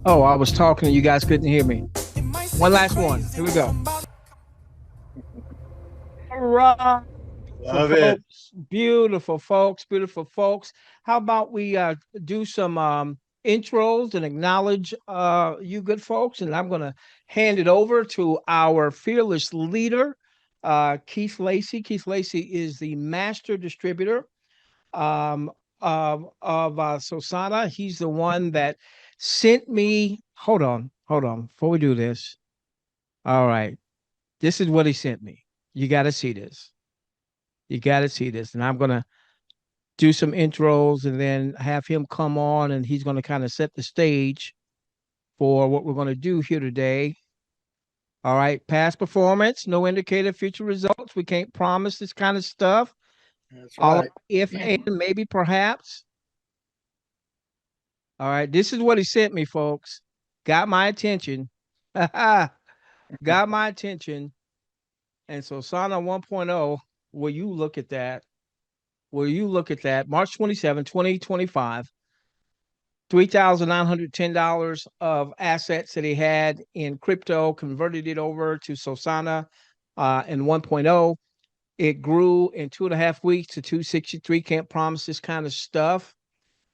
Oh, I was talking and you guys couldn't hear me. One last one. Here we go. All right. For Love it. folks, beautiful folks, beautiful folks. How about we do some intros and acknowledge you good folks? And I'm going to hand it over to our fearless leader, Keith Lacey. Keith Lacey is the master distributor um, of Sosana. He's the one that sent me. Hold on. Before we do this, all right, this is what he sent me. You got to see this. You got to see this, and I'm gonna do some intros and then have him come on, and he's gonna kind of set the stage for what we're gonna do here today. All right, past performance, no indicator of future results. We can't promise this kind of stuff. That's All right. if and maybe perhaps. All right, this is what he sent me, folks. Got my attention. Got my attention. And so Sana 1.0, will you look at that? Will you look at that? March 27, 2025, $3,910 of assets that he had in crypto, converted it over to Sosana in 1.0. It grew in 2.5 weeks to 263. Can't promise this kind of stuff.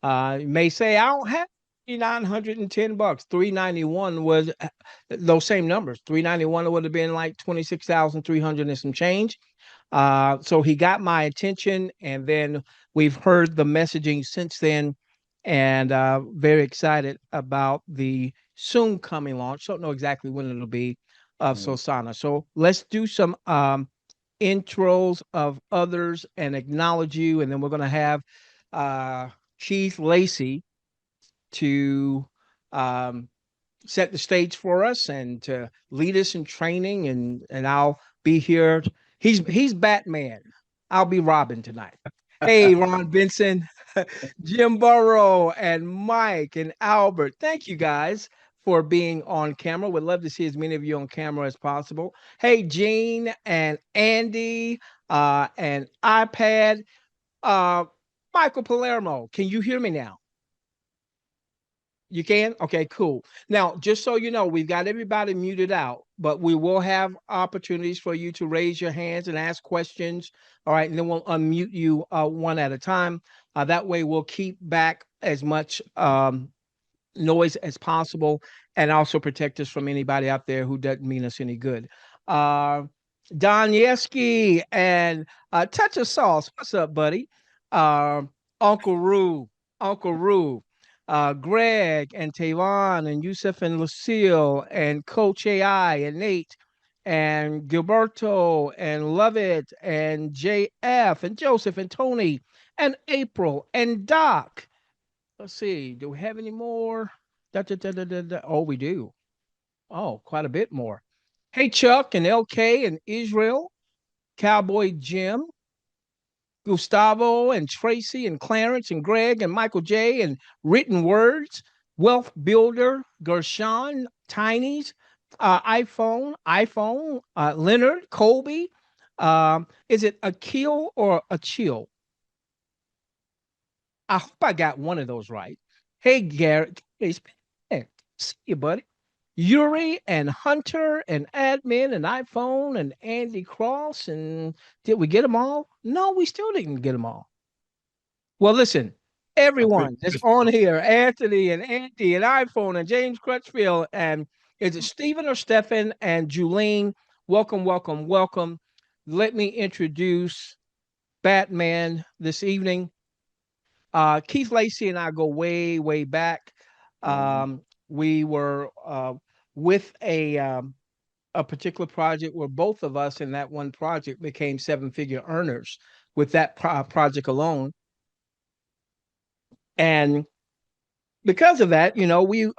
You may say, I don't have $910. 391 was those same numbers. 391 would have been like 26,300 and some change. So he got my attention, and then we've heard the messaging since then, and very excited about the soon coming launch. Don't know exactly when it'll be of Sosana. So let's do some intros of others and acknowledge you, and then we're going to have uh, Keith Lacey to um, set the stage for us and to lead us in training, and I'll be here. He's Batman. I'll be Robin tonight. Hey, Ron Benson, Jim Burrow, and Mike and Albert. Thank you guys for being on camera. Would love to see as many of you on camera as possible. Hey, Gene and Andy and iPad. Uh, Michael Palermo, can you hear me now? You can? Okay, cool. Now, just so you know, we've got everybody muted out, but we will have opportunities for you to raise your hands and ask questions. All right, and then we'll unmute you one at a time. That way, we'll keep back as much noise as possible and also protect us from anybody out there who doesn't mean us any good. Uh, Don Yeski and Touch of Sauce. What's up, buddy? Uh, Uncle Roo, Uncle Roo, Greg and Tavon and Yusuf and Lucille and Coach AI and Nate and Gilberto and Lovett and JF and Joseph and Tony and April and Doc. Let's see. Do we have any more? Da, da, da, da, da, da. Oh, we do. Oh, quite a bit more. Hey, Chuck and LK and Israel, Cowboy Jim, Gustavo and Tracy and Clarence and Greg and Michael J. and Written Words, Wealth Builder, Gershon, Tiny's, iPhone, Leonard, Colby. Is it a kill or a chill? I hope I got one of those right. Hey, Garrett. Hey, see you, buddy. Yuri and Hunter and Admin and iPhone and Andy Cross. And did we get them all? No, we still didn't get them all. Well, listen, everyone that's on here, Anthony and Andy and iPhone and James Crutchfield, and is it Stephen or Stefan and Julene? Welcome, welcome, welcome. Let me introduce Batman this evening. Keith Lacey and I go way, way back. We were with a particular project where both of us in that one project became seven-figure earners with that project alone. And because of that, you know, we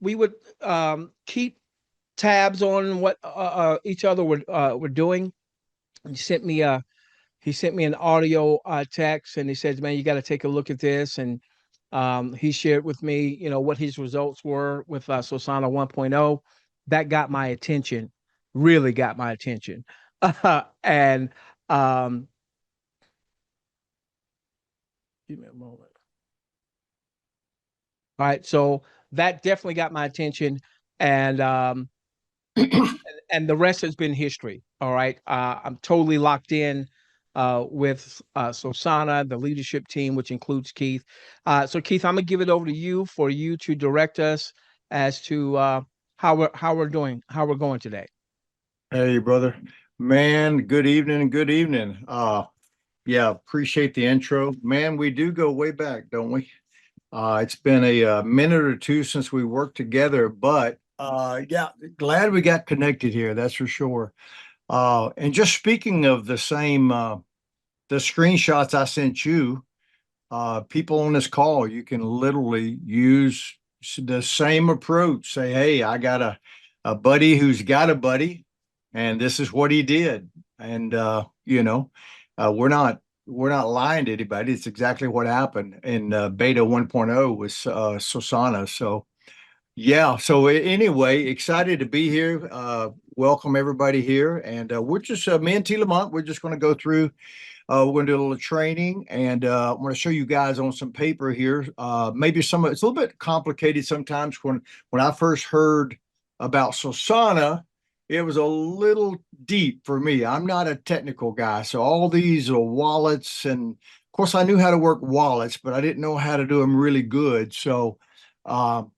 would keep tabs on what each other were doing. He sent me an audio text, and he says, "Man, you got to take a look at this." And he shared with me, you know, what his results were with Sosana 1.0. That got my attention, really got my attention. And give me a moment. All right, so that definitely got my attention, and and the rest has been history. All right, I'm totally locked in with Sosana, the leadership team, which includes Keith. So Keith, I'm gonna give it over to you for you to direct us as to how we're going today. Hey, brother. Man, good evening and good evening. Yeah, appreciate the intro. Man, we do go way back, don't we? It's been a minute or two since we worked together, but yeah, glad we got connected here, that's for sure. And just speaking of the screenshots I sent you, people on this call, you can literally use the same approach. Say, hey, I got a buddy who's got a buddy, and this is what he did. And we're not lying to anybody. It's exactly what happened in beta 1.0 with Sosana. So yeah. So anyway, excited to be here. Welcome everybody here, and we're just me and T Lamont. We're just going to go through we're going to do a little training, and I'm going to show you guys on some paper here. Maybe some of it's a little bit complicated sometimes. When I first heard about Sosana, it was a little deep for me. I'm not a technical guy, so all these wallets, and of course I knew how to work wallets, but I didn't know how to do them really good. So, and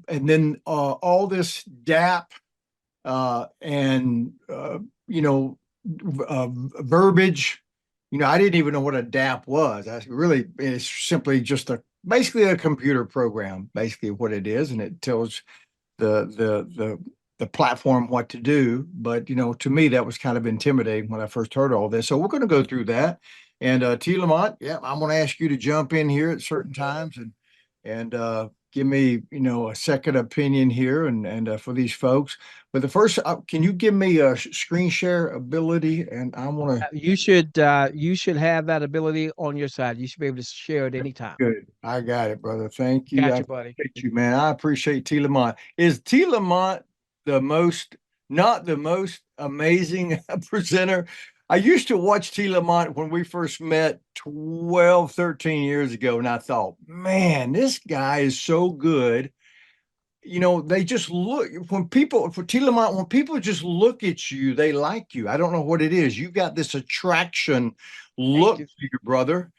then all this DApp and you know verbiage. I didn't even know what a DApp was. It's simply just basically a computer program, basically what it is, and it tells the the the the platform what to do. But to me, that was kind of intimidating when I first heard all this. So we're going to go through that. And T. Lamont, yeah, I'm going to ask you to jump in here at certain times and give me a second opinion here and for these folks. But the first, can you give me a screen share ability? And I want to. You should have that ability on your side. You should be able to share it anytime. Good. I got it, brother. Thank you. I Gotcha, buddy. appreciate you, man. I appreciate T. Lamont. Is T. Lamont the most, not the most amazing presenter? I used to watch T. Lamont when we first met 12, 13 years ago, and I thought, man, this guy is so good. They just look for T. Lamont, when people just look at you, they like you. I don't know what it is. You've got this attraction Thank look you. to you, brother.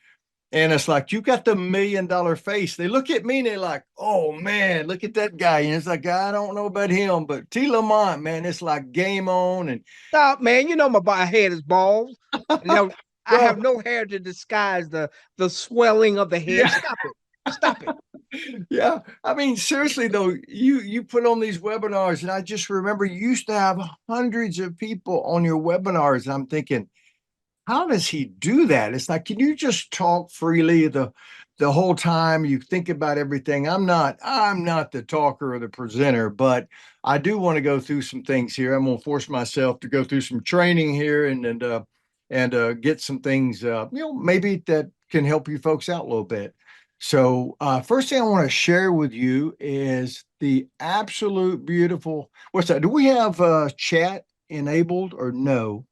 And it's like, you got the $1 million face. They look at me and they're like, oh man, look at that guy. And it's like, I don't know about him, but T. Lamont, man, it's like game on. And Stop, man. You know my head is bald. Now I bro, have no hair to disguise the swelling of the head. yeah, Stop it. Stop it. yeah. I mean, seriously though, you put on these webinars, and I just remember you used to have hundreds of people on your webinars. And I'm thinking, how does he do that? It's like, can you just talk freely the whole time? You think about everything. I'm not the talker or the presenter, but I do want to go through some things here. I'm going to force myself to go through some training here and get some things maybe that can help you folks out a little bit. So first thing I want to share with you is the absolute beautiful, what's that? Do we have chat enabled or no?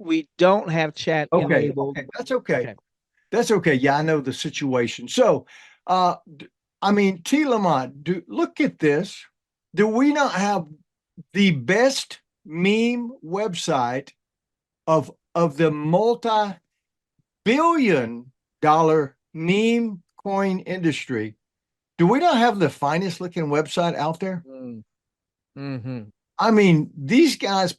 We don't have chat Okay, enabled. okay, that's okay. Okay. That's okay. Yeah, I know the situation. So, I mean, T. Lamont, look at this. Do we not have the best meme website of the multi-billion-dollar meme coin industry? Do we not have the finest looking website out there? Mm-hmm. I mean, these guys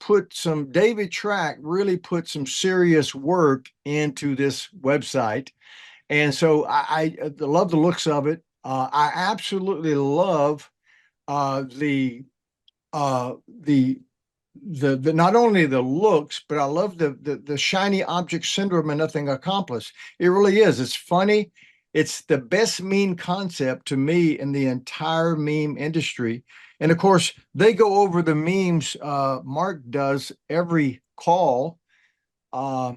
David Track really put some serious work into this website. And so I love the looks of it. I absolutely love the not only the looks, but I love the shiny object syndrome and nothing accomplished. It really is. It's funny. It's the best meme concept to me in the entire meme industry. And of course, they go over the memes. Mark does every call. Uh,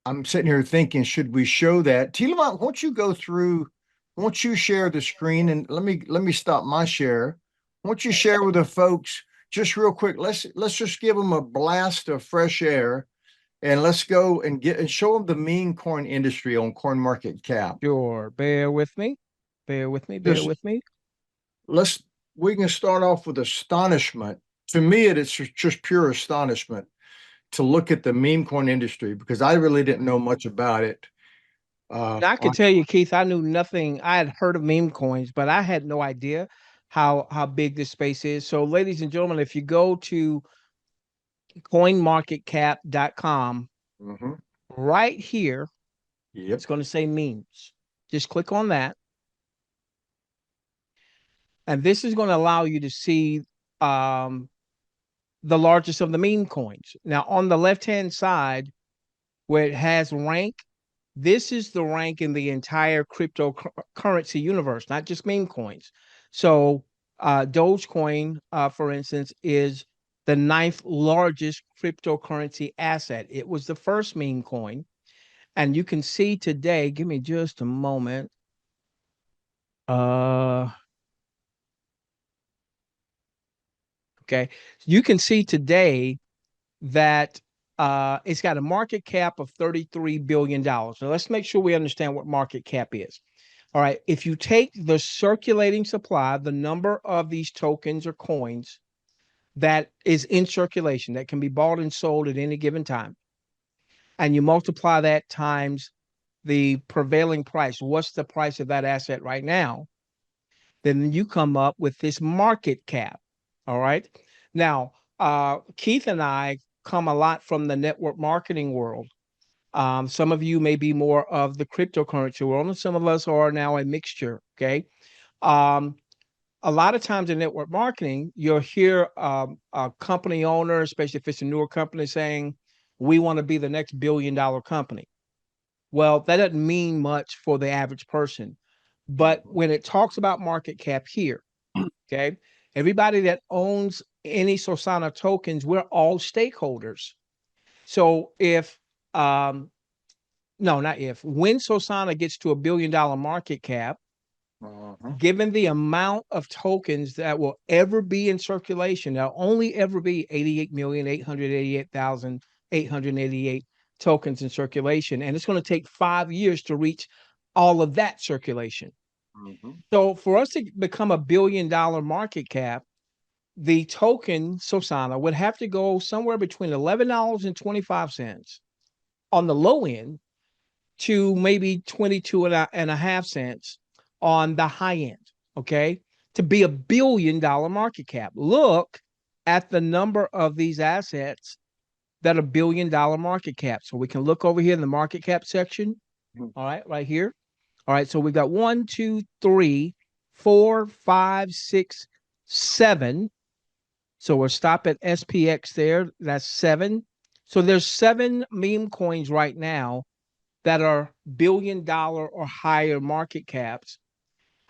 I'm sitting here thinking, should we show that? Tilamont, won't you share the screen, and let me stop my share. Won't you share with the folks just real quick? Let's just give them a blast of fresh air, and let's go and show them the meme coin industry on Coin Market Cap. Sure. Bear with me. Bear with me. Bear Just with me. let's we can start off with astonishment. To me, it is just pure astonishment to look at the meme coin industry because I really didn't know much about it. Now, I can On tell you, Keith, I knew nothing. I had heard of meme coins, but I had no idea how big this space is. So, ladies and gentlemen, if you go to coinmarketcap.com, Mhm. right here, Yep. it's going to say memes. Just click on that. And this is going to allow you to see um, the largest of the meme coins. Now, on the left hand side, where it has rank, this is the rank in the entire cryptocurrency universe, not just meme coins. So, Dogecoin, for instance, is the ninth largest cryptocurrency asset. It was the first meme coin. And you can see today, give me just a moment. Uh, okay. You can see today that it's got a market cap of $33 billion. Now, let's make sure we understand what market cap is. All right. If you take the circulating supply, the number of these tokens or coins that is in circulation that can be bought and sold at any given time, and you multiply that times the prevailing price, what's the price of that asset right now? Then you come up with this market cap. All right. Now, Keith and I come a lot from the network marketing world. Some of you may be more of the cryptocurrency world, and some of us are now a mixture. Okay. Um, a lot of times in network marketing, you'll hear a company owner, especially if it's a newer company, saying, "We want to be the next $1 billion company." Well, that doesn't mean much for the average person. But Mhm. when it talks about market cap here, okay, everybody that owns any Sosana tokens, we're all stakeholders. So if no, not if, when Sosana gets to $1 billion market cap, Uh-huh. given the amount of tokens that will ever be in circulation, there'll only ever be 88,888,888 tokens in circulation. And it's going to take 5 years to reach all of that circulation. Mhm. So for us to become $1 billion market cap, the token Sosana would have to go somewhere between $11.25 on the low end to maybe 22 and a half cents on the high end, okay, to be $1 billion market cap. Look at the number of these assets that are $1 billion market cap. So we can look over here in the market cap section. Mhm. All right, right here. All right, so we got 1, 2, 3, 4, 5, 6, 7. So we'll stop at SPX there. That's 7. So there's 7 meme coins right now that are $1 billion or higher market caps.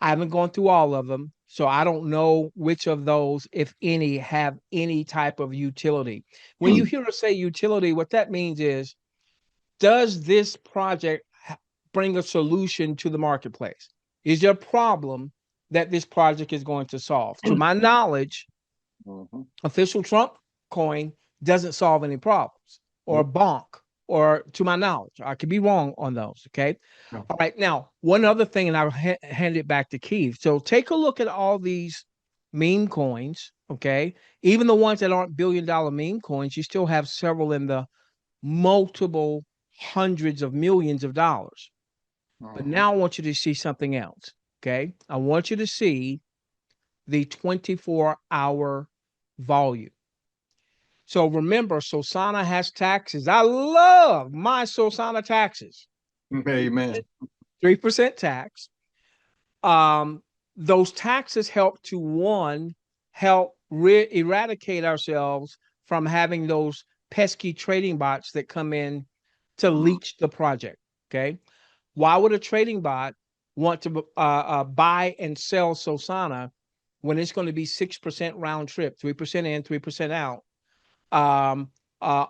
I haven't gone through all of them, so I don't know which of those, if any, have any type of utility. When you hear us say utility, what that means is, does this project bring a solution to the marketplace? Is there a problem that this project is going to solve? To my knowledge, Mhm. official Trump coin doesn't solve any problems, or Nope. bonk, or to my knowledge. I could be wrong on those. Okay. No. All right. Now, one other thing, and I'll hand it back to Keith. So take a look at all these meme coins. Okay. Even the ones that aren't $1 billion meme coins, you still have several in the multiple hundreds of millions of dollars. But Mhm. now I want you to see something else. Okay. I want you to see the 24-hour volume. So remember, Sosana has taxes. I love my Sosana taxes. Amen. 3% tax. Um, those taxes help to, one, help eradicate ourselves from having those pesky trading bots that come in to leech the project. Okay. Why would a trading bot want to buy and sell Sosana when it's going to be 6% round trip, 3% in, 3% out? um,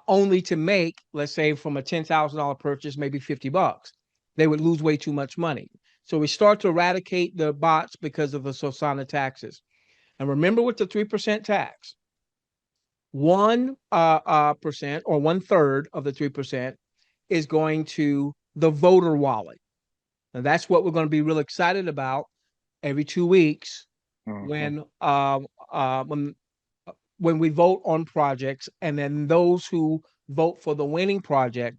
Only to make, let's say, from a $10,000 purchase, maybe $50. They would lose way too much money. So we start to eradicate the bots because of the Sosana taxes. And remember, with the 3% tax, 1% or 1/3 of the 3% is going to the voter wallet. And that's what we're going to be real excited about. every 2 weeks Mhm. when uh, uh, when when we vote on projects, and then those who vote for the winning project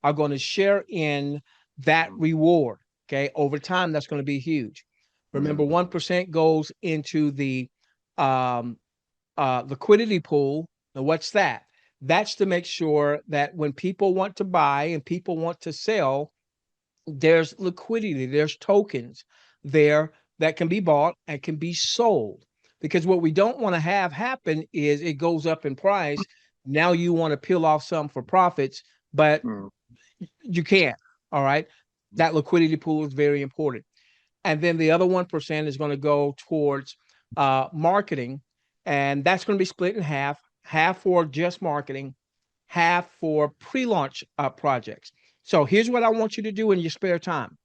are going to share in that reward. Okay, over time, that's going to be huge. Remember, Mhm. 1% goes into the um, liquidity pool. And what's that? That's to make sure that when people want to buy and people want to sell, there's liquidity, there's tokens there that can be bought and can be sold. Because what we don't want to have happen is it goes up in price. Now you want to peel off some for profits, but Mhm. you can't. All right. That liquidity pool is very important. And then the other 1% is going to go towards marketing. And that's going to be split in half, half for just marketing, half for pre-launch projects. So here's what I want you to do in your spare time.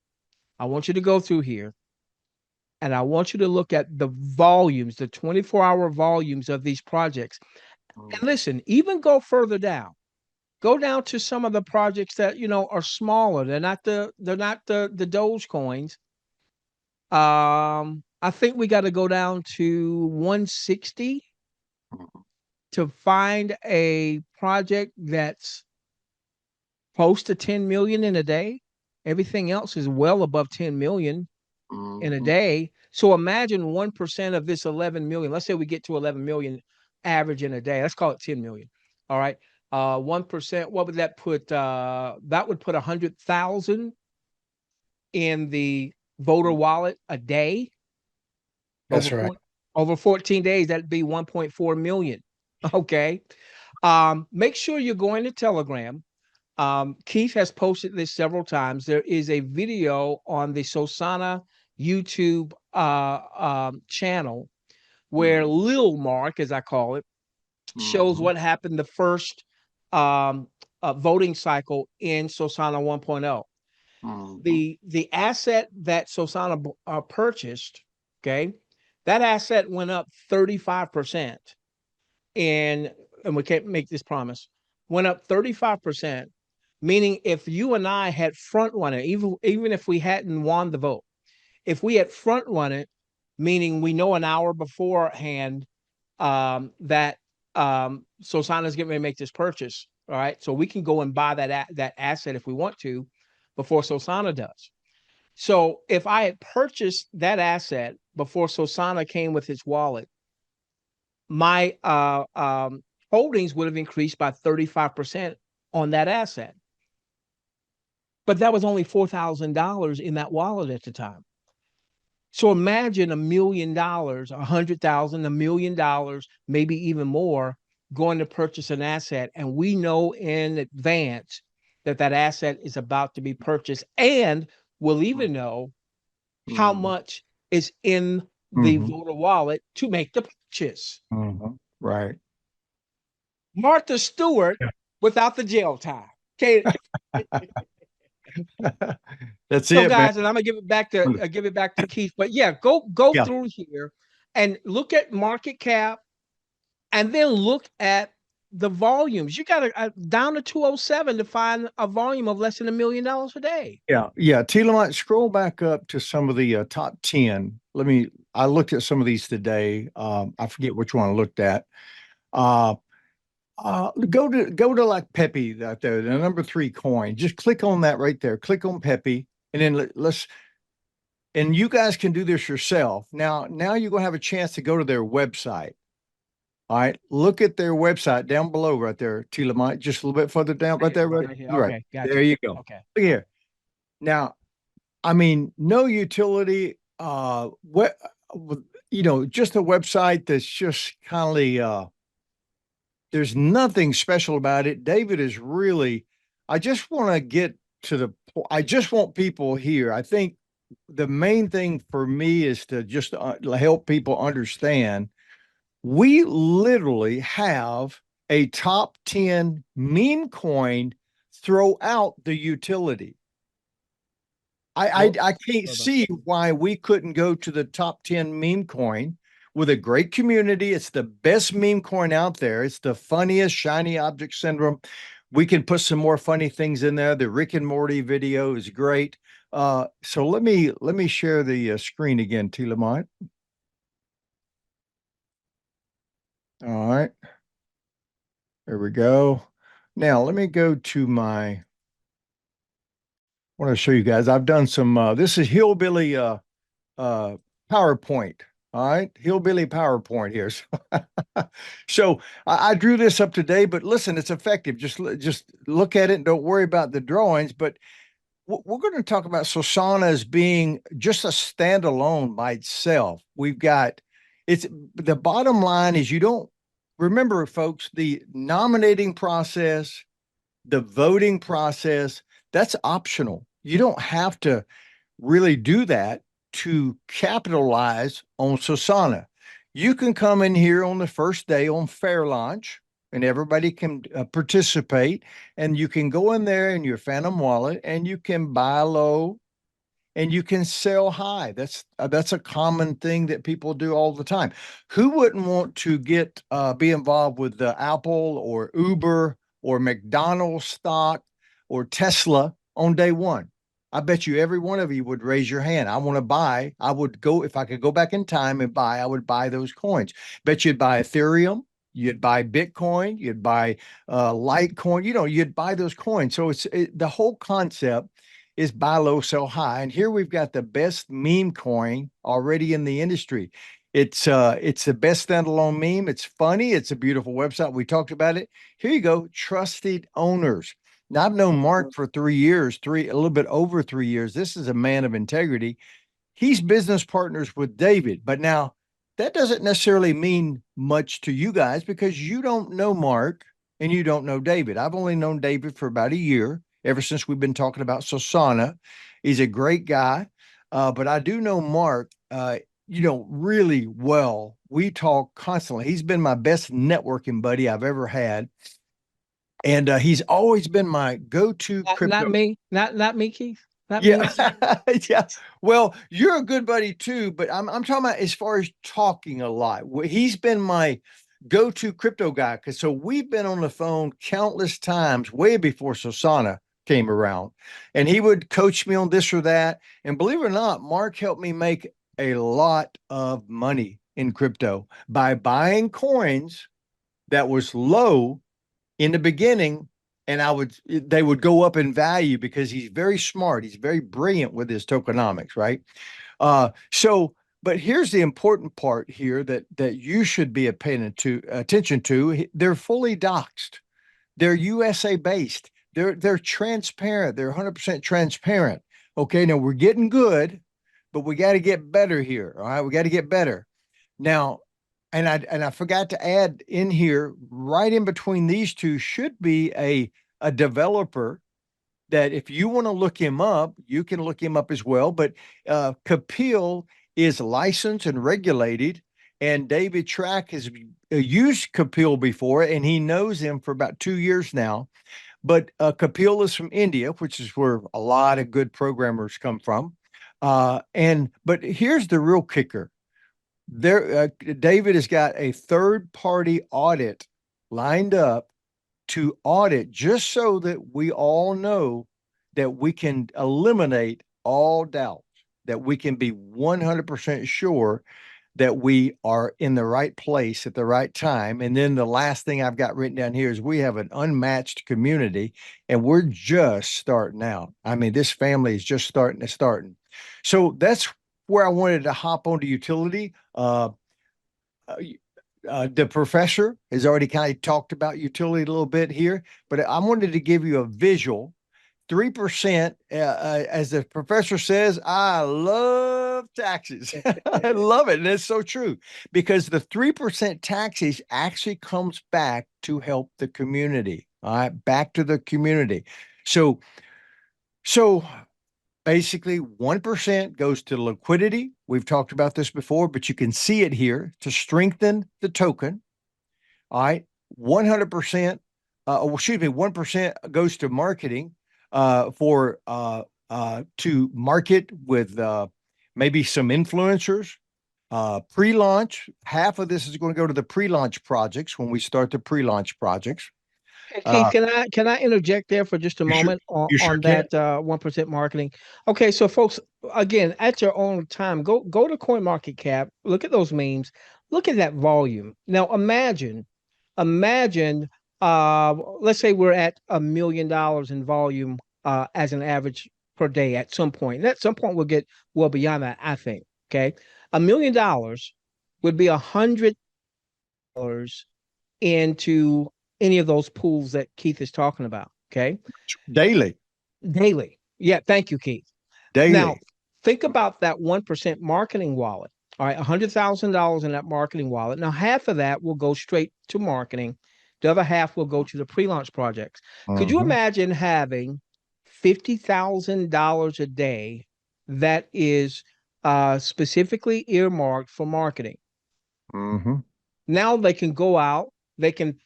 I want you to go through here and I want you to look at the volumes, the 24-hour volumes of these projects. And listen, even go further down. Go down to some of the projects that are smaller. They're not the Doge coins. I think we got to go down to 160 to find a project that's close to 10 million in a day. Everything else is well above 10 million in a Mhm. day. So imagine 1% of this 11 million. Let's say we get to 11 million average in a day. Let's call it 10 million. All right. 1%, what would that put? That would put 100,000 in the voter wallet a day over That's right. over 14 days. That'd be 1.4 million. Okay. Make sure you're going to Telegram. Keith has posted this several times. There is a video on the Sosana YouTube channel where Mhm. Lil Mark, as I call it, shows Mhm. what happened the first um, voting cycle in Sosana 1.0. Mhm. The asset that Sosana purchased, okay, that asset went up 35%. And we can't make this promise, went up 35%, meaning if you and I had front run it, even if we hadn't won the vote, if we had front run it, meaning we know an hour beforehand that Sosana's getting ready to make this purchase, all right, so we can go and buy that asset if we want to before Sosana does. So if I had purchased that asset before Sosana came with its wallet, my holdings would have increased by 35% on that asset. But that was only $4,000 in that wallet at the time. So imagine $1 million, 100,000, $1 million, maybe even more, going to purchase an asset. And we know in advance that that asset is about to be purchased. And we'll even know how Mhm. much is in the Mhm. voter wallet to make the purchase. Mhm. Right. Martha Stewart Yeah. without the jail time. Okay. That's So it, man. guys, and I'm gonna give it back to Keith. But yeah, go Yeah. through here and look at market cap and then look at the volumes. You got to down to 207 to find a volume of less than $1 million a day. Yeah. Yeah. Tila, scroll back up to some of the top 10. I looked at some of these today. I forget which one I looked at. Uh, go to like Pepe out there, the number 3 coin. Just click on that right there. Click on Pepe, and then let's. And you guys can do this yourself. Now you're gonna have a chance to go to their website. All right, look at their website down below, right there, Tila, just a little bit further down, right there, right. Right here. You're right. Okay, got There you. you go. Okay. Look here. Now, I mean, no utility. What just a website that's just kind of there's nothing special about it. David is really, I just want to get to I just want people here. I think the main thing for me is to just help people understand we literally have a top 10 meme coin throughout the utility. I can't Further. see why we couldn't go to the top 10 meme coin with a great community. It's the best meme coin out there. It's the funniest shiny object syndrome. We can put some more funny things in there. The Rick and Morty video is great. So let me share the screen again, T. Lamont. All right, there we go. Now let me go to my. I want to show you guys. I've done some. This is hillbilly uh PowerPoint. All right, hillbilly PowerPoint here. So I drew this up today, but listen, it's effective. Just look at it and don't worry about the drawings. But we're going to talk about Sosana as being just a standalone by itself. We've got it's the bottom line is you don't remember, folks, the nominating process, the voting process, that's optional. You don't have to really do that to capitalize on Sosana. You can come in here on the first day on fair launch and everybody can participate and you can go in there in your Phantom wallet and you can buy low and you can sell high. That's a common thing that people do all the time. Who wouldn't want to get be involved with the Apple or Uber or McDonald's stock or Tesla on day one? I bet you every one of you would raise your hand. I want to buy. I would go if I could go back in time and buy. I would buy those coins. Bet you'd buy Ethereum. You'd buy Bitcoin. You'd buy Litecoin. You'd buy those coins. So the whole concept is buy low, sell high. And here we've got the best meme coin already in the industry. It's the best standalone meme. It's funny. It's a beautiful website. We talked about it. Here you go. Trusted owners. Now I've known Mark for 3 years, a little bit over 3 years. This is a man of integrity. He's business partners with David, but now that doesn't necessarily mean much to you guys because you don't know Mark and you don't know David. I've only known David for about a year, ever since we've been talking about Sosana. He's a great guy, but I do know Mark, really well. We talk constantly. He's been my best networking buddy I've ever had. And he's always been my go-to Not crypto. me, not me, Keith, not Yeah. me. Yeah. Well, you're a good buddy too, but I'm talking about as far as talking a lot. He's been my go-to crypto guy because so we've been on the phone countless times way before Sosana came around, and he would coach me on this or that. And believe it or not, Mark helped me make a lot of money in crypto by buying coins that was low in the beginning, and they would go up in value because he's very smart. He's very brilliant with his tokenomics, right? So, but here's the important part here that you should be paying attention to. They're fully doxed. They're USA based. They're transparent. They're 100% transparent. Okay, now we're getting good, but we got to get better here. All right, we got to get better. Now, and I forgot to add in here, right in between these two should be a developer that if you want to look him up, you can look him up as well. But Kapil is licensed and regulated, and David Track has used Kapil before, and he knows him for about 2 years now. But Kapil is from India, which is where a lot of good programmers come from. But here's the real kicker David has got a third party audit lined up to audit just so that we all know that we can eliminate all doubts, that we can be 100% sure that we are in the right place at the right time. And then the last thing I've got written down here is we have an unmatched community and we're just starting out. I mean, this family is just starting. So that's where I wanted to hop onto utility. The professor has already kind of talked about utility a little bit here, but I wanted to give you a visual. 3%, as the professor says, I love taxes. I love it. And it's so true because the 3% taxes actually comes back to help the community. All right, back to the community. So basically 1% goes to liquidity. We've talked about this before, but you can see it here to strengthen the token. All right. 100%, 1% goes to marketing to market with maybe some influencers. Pre-launch, half of this is going to go to the pre-launch projects when we start the pre-launch projects. Hey, Keith, Uh, can I interject there for just a you sure moment you sure on can. that 1% marketing? Okay, so folks, again, at your own time, go to CoinMarketCap, look at those memes, look at that volume. Now imagine let's say we're at $1 million in volume as an average per day at some point. And at some point we'll get well beyond that, I think. Okay. $1 million would be $100 into any of those pools that Keith is talking about. Okay. Daily, Daily. Yeah. Thank you, Keith. Now, daily. think about that 1% marketing wallet. All right. $100,000 in that marketing wallet. Now, half of that will go straight to marketing. The other half will go to the pre launch projects. Could you Hmm. imagine having $50,000 a day that is specifically earmarked for marketing? Hmm. Now they can go out, they can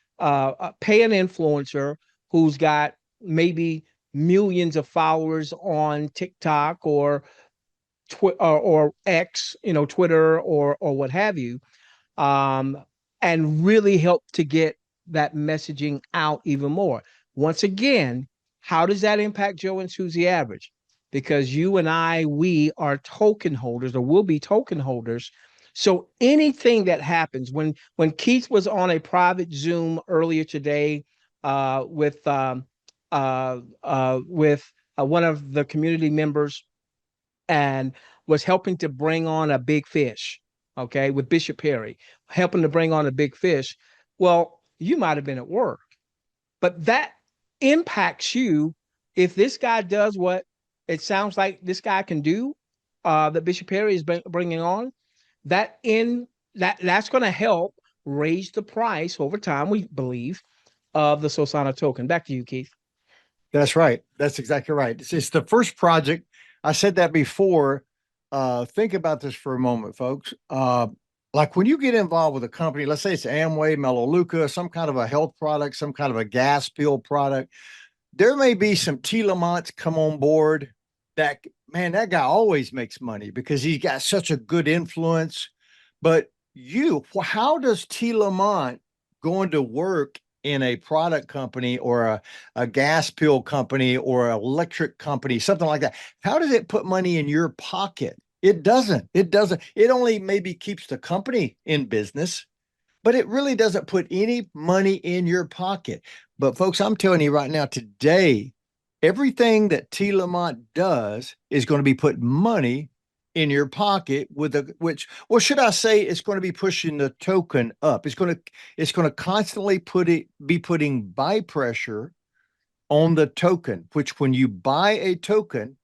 pay an influencer who's got maybe millions of followers on TikTok or X, Twitter or what have you, um, and really help to get that messaging out even more. Once again, how does that impact Joe and Susie Average? Because you and we are token holders or will be token holders. So anything that happens when Keith was on a private Zoom earlier today with one of the community members and was helping to bring on a big fish, okay, with Bishop Perry, helping to bring on a big fish. Well, you might have been at work, but that impacts you if this guy does what it sounds like this guy can do, that Bishop Perry is bringing on. That's going to help raise the price over time, we believe, of the Sosana token. Back to you, Keith. That's right. That's exactly right. It's the first project. I said that before. Think about this for a moment, folks. Like when you get involved with a company, let's say it's Amway, Melaleuca, some kind of a health product, some kind of a gas pill product, there may be some T. Lamonts come on board. That man, that guy always makes money because he's got such a good influence. But how does T. Lamont going to work in a product company or a gas pill company or an electric company, something like that? How does it put money in your pocket? It doesn't. It doesn't. It only maybe keeps the company in business, but it really doesn't put any money in your pocket. But folks, I'm telling you right now, today, everything that T. Lamont does is going to be putting money in your pocket well, should I say it's going to be pushing the token up. It's going to constantly be putting buy pressure on the token, which when you buy a token,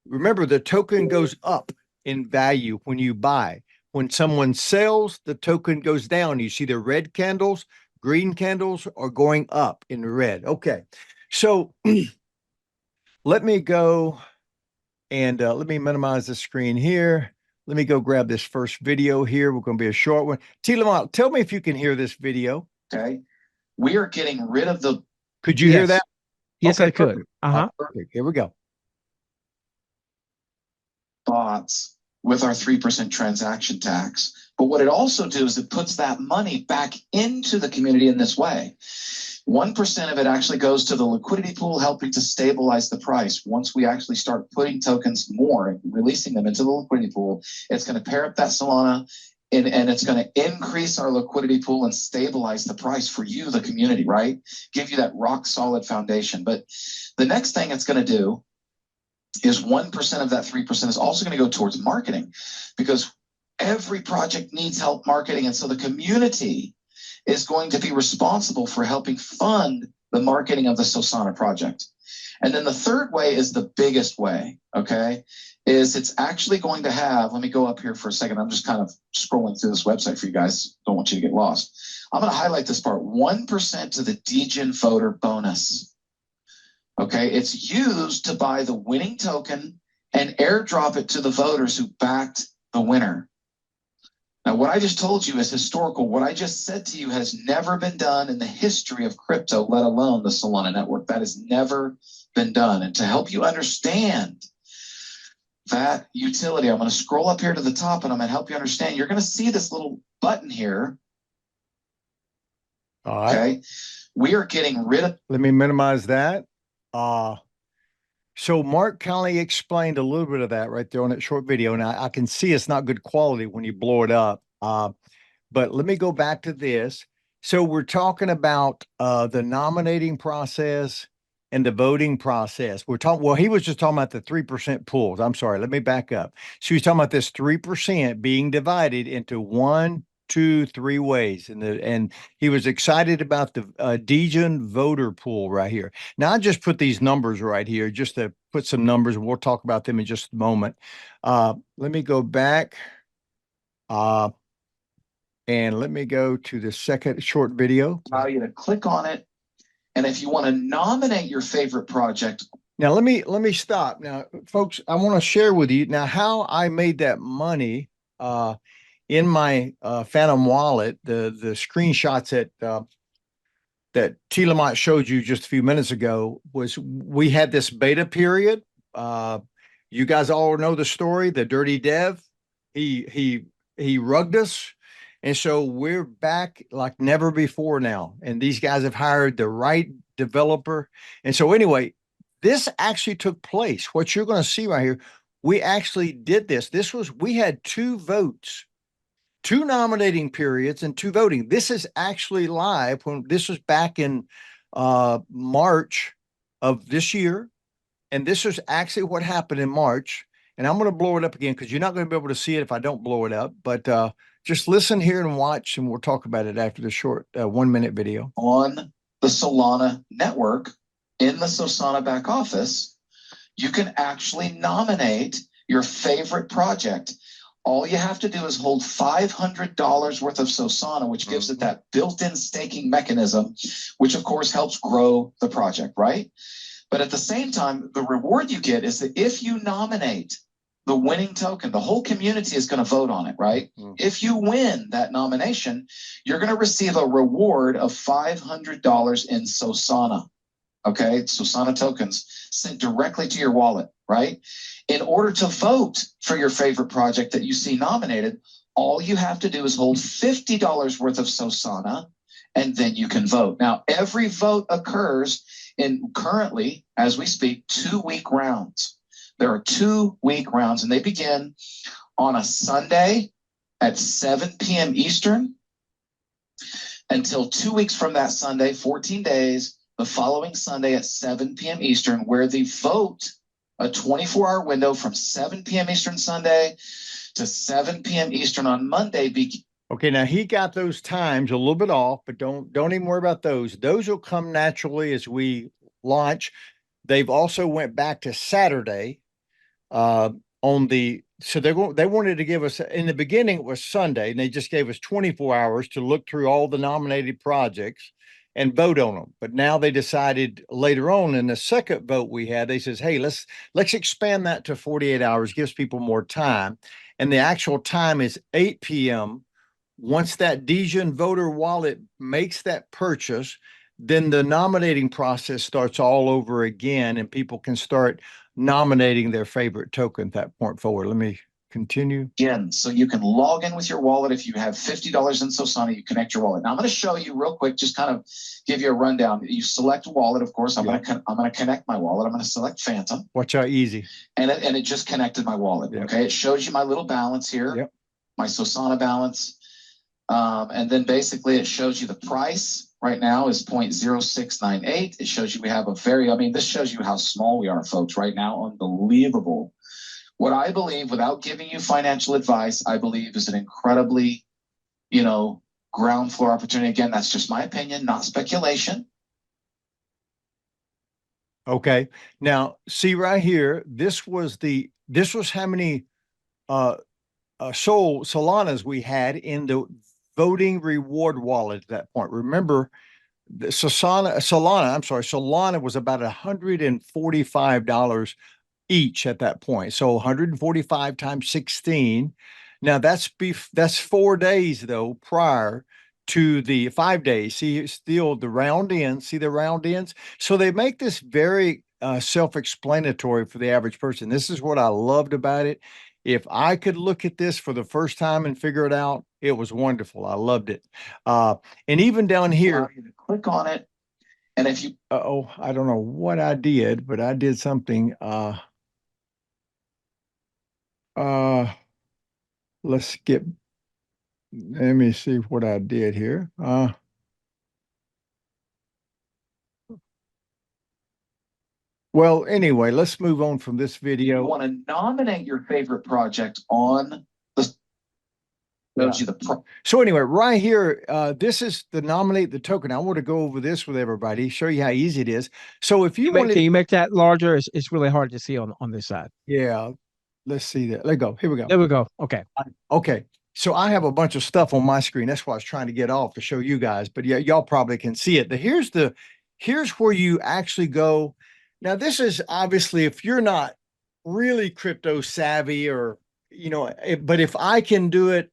remember the token goes up in value when you buy. When someone sells, the token goes down. You see the red candles, green candles are going up in red. Okay. So let me go and let me minimize the screen here. Let me go grab this first video here. We're going to be a short one. T. Lamont, tell me if you can hear this video. Okay. We are getting rid of the Could you hear Yes. that? Yes, Okay, I could. perfect. Uh-huh. Perfect. Here we go. bots with our 3% transaction tax. But what it also does is it puts that money back into the community in this way. 1% of it actually goes to the liquidity pool, helping to stabilize the price. Once we actually start putting tokens more and releasing them into the liquidity pool, it's going to pair up that Solana and it's going to increase our liquidity pool and stabilize the price for you, the community, right? Give you that rock solid foundation. But the next thing it's going to do is 1% of that 3% is also going to go towards marketing, because every project needs help marketing. And so the community is going to be responsible for helping fund the marketing of the Sosana project. And then the third way is the biggest way, okay, is it's actually going to have, let me go up here for a second. I'm just kind of scrolling through this website for you guys. Don't want you to get lost. I'm going to highlight this part, 1% to the DGen voter bonus. Okay, it's used to buy the winning token and airdrop it to the voters who backed the winner. Now, what I just told you is historical. What I just said to you has never been done in the history of crypto, let alone the Solana network. That has never been done. And to help you understand that utility, I'm going to scroll up here to the top and I'm going to help you understand. You're going to see this little button here. All right. Okay. We are getting rid of. Let me minimize that. So Mark kindly explained a little bit of that right there on that short video. Now I can see it's not good quality when you blow it up. But let me go back to this. So we're talking about the nominating process and the voting process. We're talking, well, he was just talking about the 3% pools. I'm sorry, let me back up. So he's talking about this 3% being divided into 1, 2, 3 ways. And he was excited about the Degen voter pool right here. Now I just put these numbers right here just to put some numbers, and we'll talk about them in just a moment. Let me go back. And let me go to the second short video. Allow you to click on it. And if you want to nominate your favorite project. Now, let me stop. Now, folks, I want to share with you now how I made that money in my Phantom wallet, the screenshots that T. Lamont showed you just a few minutes ago was we had this beta period. You guys all know the story, the dirty dev. He rugged us. And so we're back like never before now. And these guys have hired the right developer. And so anyway, this actually took place. What you're going to see right here, we actually did this. We had 2 votes, 2 nominating periods and 2 voting. This is actually live when this was back in March of this year. And this is actually what happened in March. And I'm going to blow it up again because you're not going to be able to see it if I don't blow it up. But just listen here and watch, and we'll talk about it after the short 1-minute video. On the Solana network, in the Sosana back office, you can actually nominate your favorite project. All you have to do is hold $500 worth of Sosana, which gives it that built-in staking mechanism, which of course helps grow the project, right? But at the same time, the reward you get is that if you nominate the winning token, the whole community is going to vote on it, right? If you win that nomination, you're going to receive a reward of $500 in Sosana. Okay, Sosana tokens sent directly to your wallet, right? In order to vote for your favorite project that you see nominated, all you have to do is hold $50 worth of Sosana, and then you can vote. Now, every vote occurs in currently, as we speak, 2-week rounds. There are 2-week rounds, and they begin on a Sunday at 7 p.m. Eastern until 2 weeks from that Sunday, 14 days, the following Sunday at 7 p.m. Eastern, where the vote, a 24-hour window from 7 p.m. Eastern Sunday to 7 p.m. Eastern on Monday. Okay, now he got those times a little bit off, but don't even worry about those. Those will come naturally as we launch. They've also went back to Saturday so they wanted to give us, in the beginning it was Sunday, and they just gave us 24 hours to look through all the nominated projects and vote on them. But now they decided later on in the second vote we had, they says, hey, let's expand that to 48 hours, gives people more time. And the actual time is 8 p.m. Once that Degen voter wallet makes that purchase, then the nominating process starts all over again, and people can start nominating their favorite token at that point forward. Let me continue. Again, so you can log in with your wallet. If you have $50 in Sosana, you connect your wallet. Now I'm going to show you real quick, just kind of give you a rundown. You select wallet, of course. I'm going to connect my wallet. I'm going to select Phantom. Watch how easy. And it just connected my wallet. Yep. Okay, it shows you my little balance here. Yep. My Sosana balance. And then basically it shows you the price right now is 0.0698. It shows you we have this shows you how small we are, folks, right now. Unbelievable. What I believe, without giving you financial advice, I believe is an incredibly, ground floor opportunity. Again, that's just my opinion, not speculation. Okay. Now, see right here, this was how many Solanas we had in the voting reward wallet at that point. Remember, Solana was about $145 each at that point. So 145 times 16. Now that's 4 days though prior to the 5 days. See, still the round ends. See the round ends. So they make this very self-explanatory for the average person. This is what I loved about it. If I could look at this for the first time and figure it out, it was wonderful. I loved it. And even down here, Allow you to click on it. And if you oh, I don't know what I did, but I did something. Let's get, let me see what I did here. Well, anyway, let's move on from this video. want to nominate your favorite project on the shows you the So anyway, right here, this is the nominate the token. I want to go over this with everybody, show you how easy it is. So if you want Can to, you make that larger? It's really hard to see on this side. yeah, let's see that. Let's go. Here we go. There we go. Okay. Okay. So I have a bunch of stuff on my screen. That's why I was trying to get off to show you guys, but yeah, y'all probably can see it. Here's where you actually go. Now, this is obviously if you're not really crypto savvy or, but if I can do it,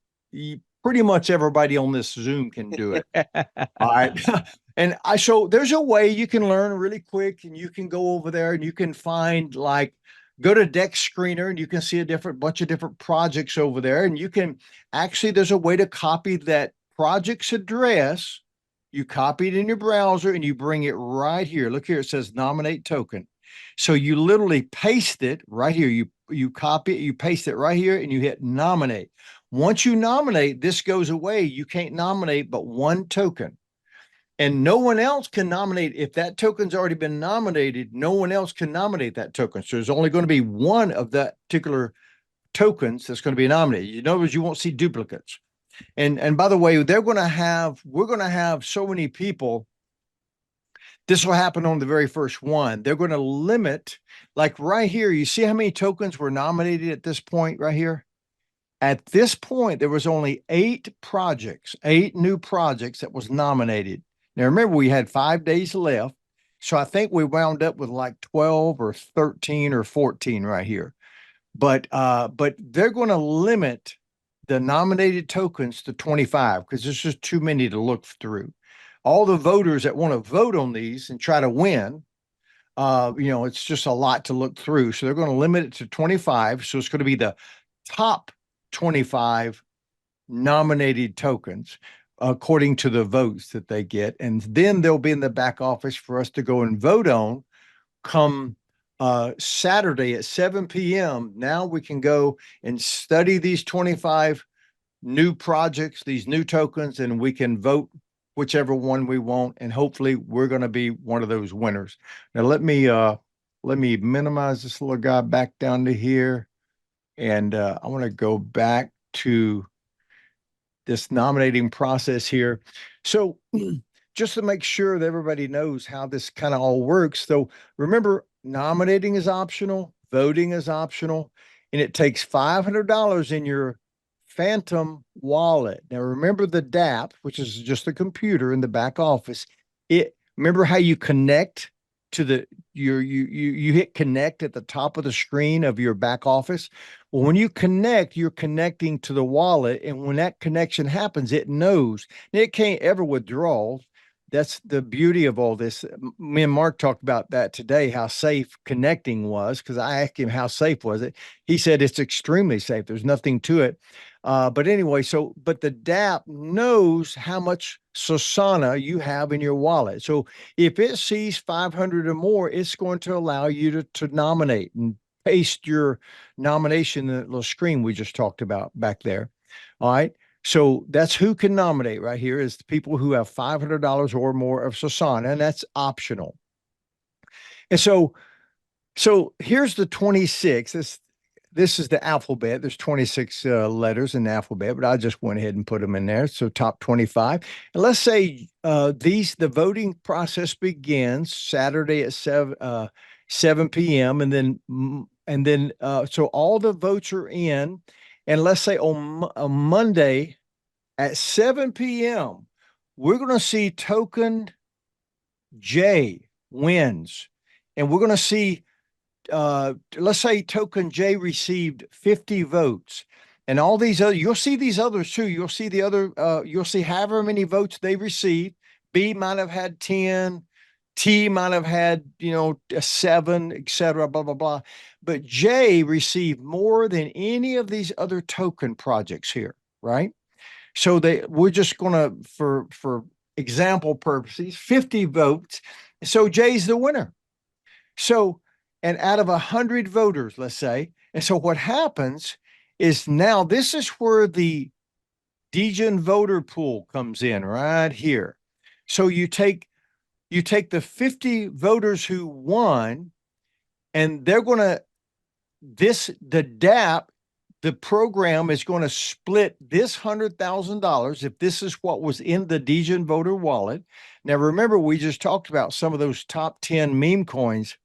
pretty much everybody on this Zoom can do it. All right. And so there's a way you can learn really quick and you can go over there and you can find go to Deck Screener and you can see a bunch of different projects over there. And you can actually, there's a way to copy that project's address. You copy it in your browser and you bring it right here. Look here, it says nominate token. So you literally paste it right here. You copy it, you paste it right here and you hit nominate. Once you nominate, this goes away. You can't nominate but one token. And no one else can nominate. If that token's already been nominated, no one else can nominate that token. So there's only going to be one of that particular tokens that's going to be nominated. In other words, you won't see duplicates. And by the way, we're going to have so many people. This will happen on the very first one. They're going to limit, like right here, you see how many tokens were nominated at this point right here? At this point, there was only 8 new projects that was nominated. Now, remember, we had 5 days left. So I think we wound up with like 12 or 13 or 14 right here. But they're going to limit the nominated tokens to 25 because there's just too many to look through. All the voters that want to vote on these and try to win, it's just a lot to look through. So they're going to limit it to 25. So it's going to be the top 25 nominated tokens according to the votes that they get. And then they'll be in the back office for us to go and vote on come Saturday at 7 p.m. Now we can go and study these 25 new projects, these new tokens, and we can vote whichever one we want. And hopefully we're going to be one of those winners. Now let me minimize this little guy back down to here. And I want to go back to this nominating process here. So just to make sure that everybody knows how this kind of all works. So remember, nominating is optional, voting is optional, and it takes $500 in your Phantom wallet. Now remember the DApp, which is just a computer in the back office. Remember how you connect to you hit connect at the top of the screen of your back office. Well, when you connect, you're connecting to the wallet. And when that connection happens, it knows. And it can't ever withdraw. That's the beauty of all this. Me and Mark talked about that today, how safe connecting was, because I asked him how safe was it. He said it's extremely safe. There's nothing to it. But anyway, but the DApp knows how much Sosana you have in your wallet. So if it sees 500 or more, it's going to allow you to nominate and paste your nomination in the little screen we just talked about back there. All right. So that's who can nominate right here is the people who have $500 or more of Sosana, and that's optional. And so here's the 26. This is the alphabet. There's 26 letters in the alphabet, but I just went ahead and put them in there. So top 25. And let's say the voting process begins Saturday at 7 p.m. And then so all the votes are in. And let's say on Monday at 7 p.m., we're going to see token J wins. And we're going to see, let's say token J received 50 votes. And all these other, you'll see these others too. You'll see the other, you'll see however many votes they received. B might have had 10. T might have had, a 7, et cetera, blah, blah, blah. But J received more than any of these other token projects here, right? So we're just gonna, for example purposes, 50 votes. So Jay's the winner. So, and out of 100 voters, let's say, and so what happens is now this is where the Degen voter pool comes in right here. So you take the 50 voters who won, and they're going to the DAP, the program is going to split this $100,000 if this is what was in the Degen voter wallet. Now remember, we just talked about some of those top 10 meme coins.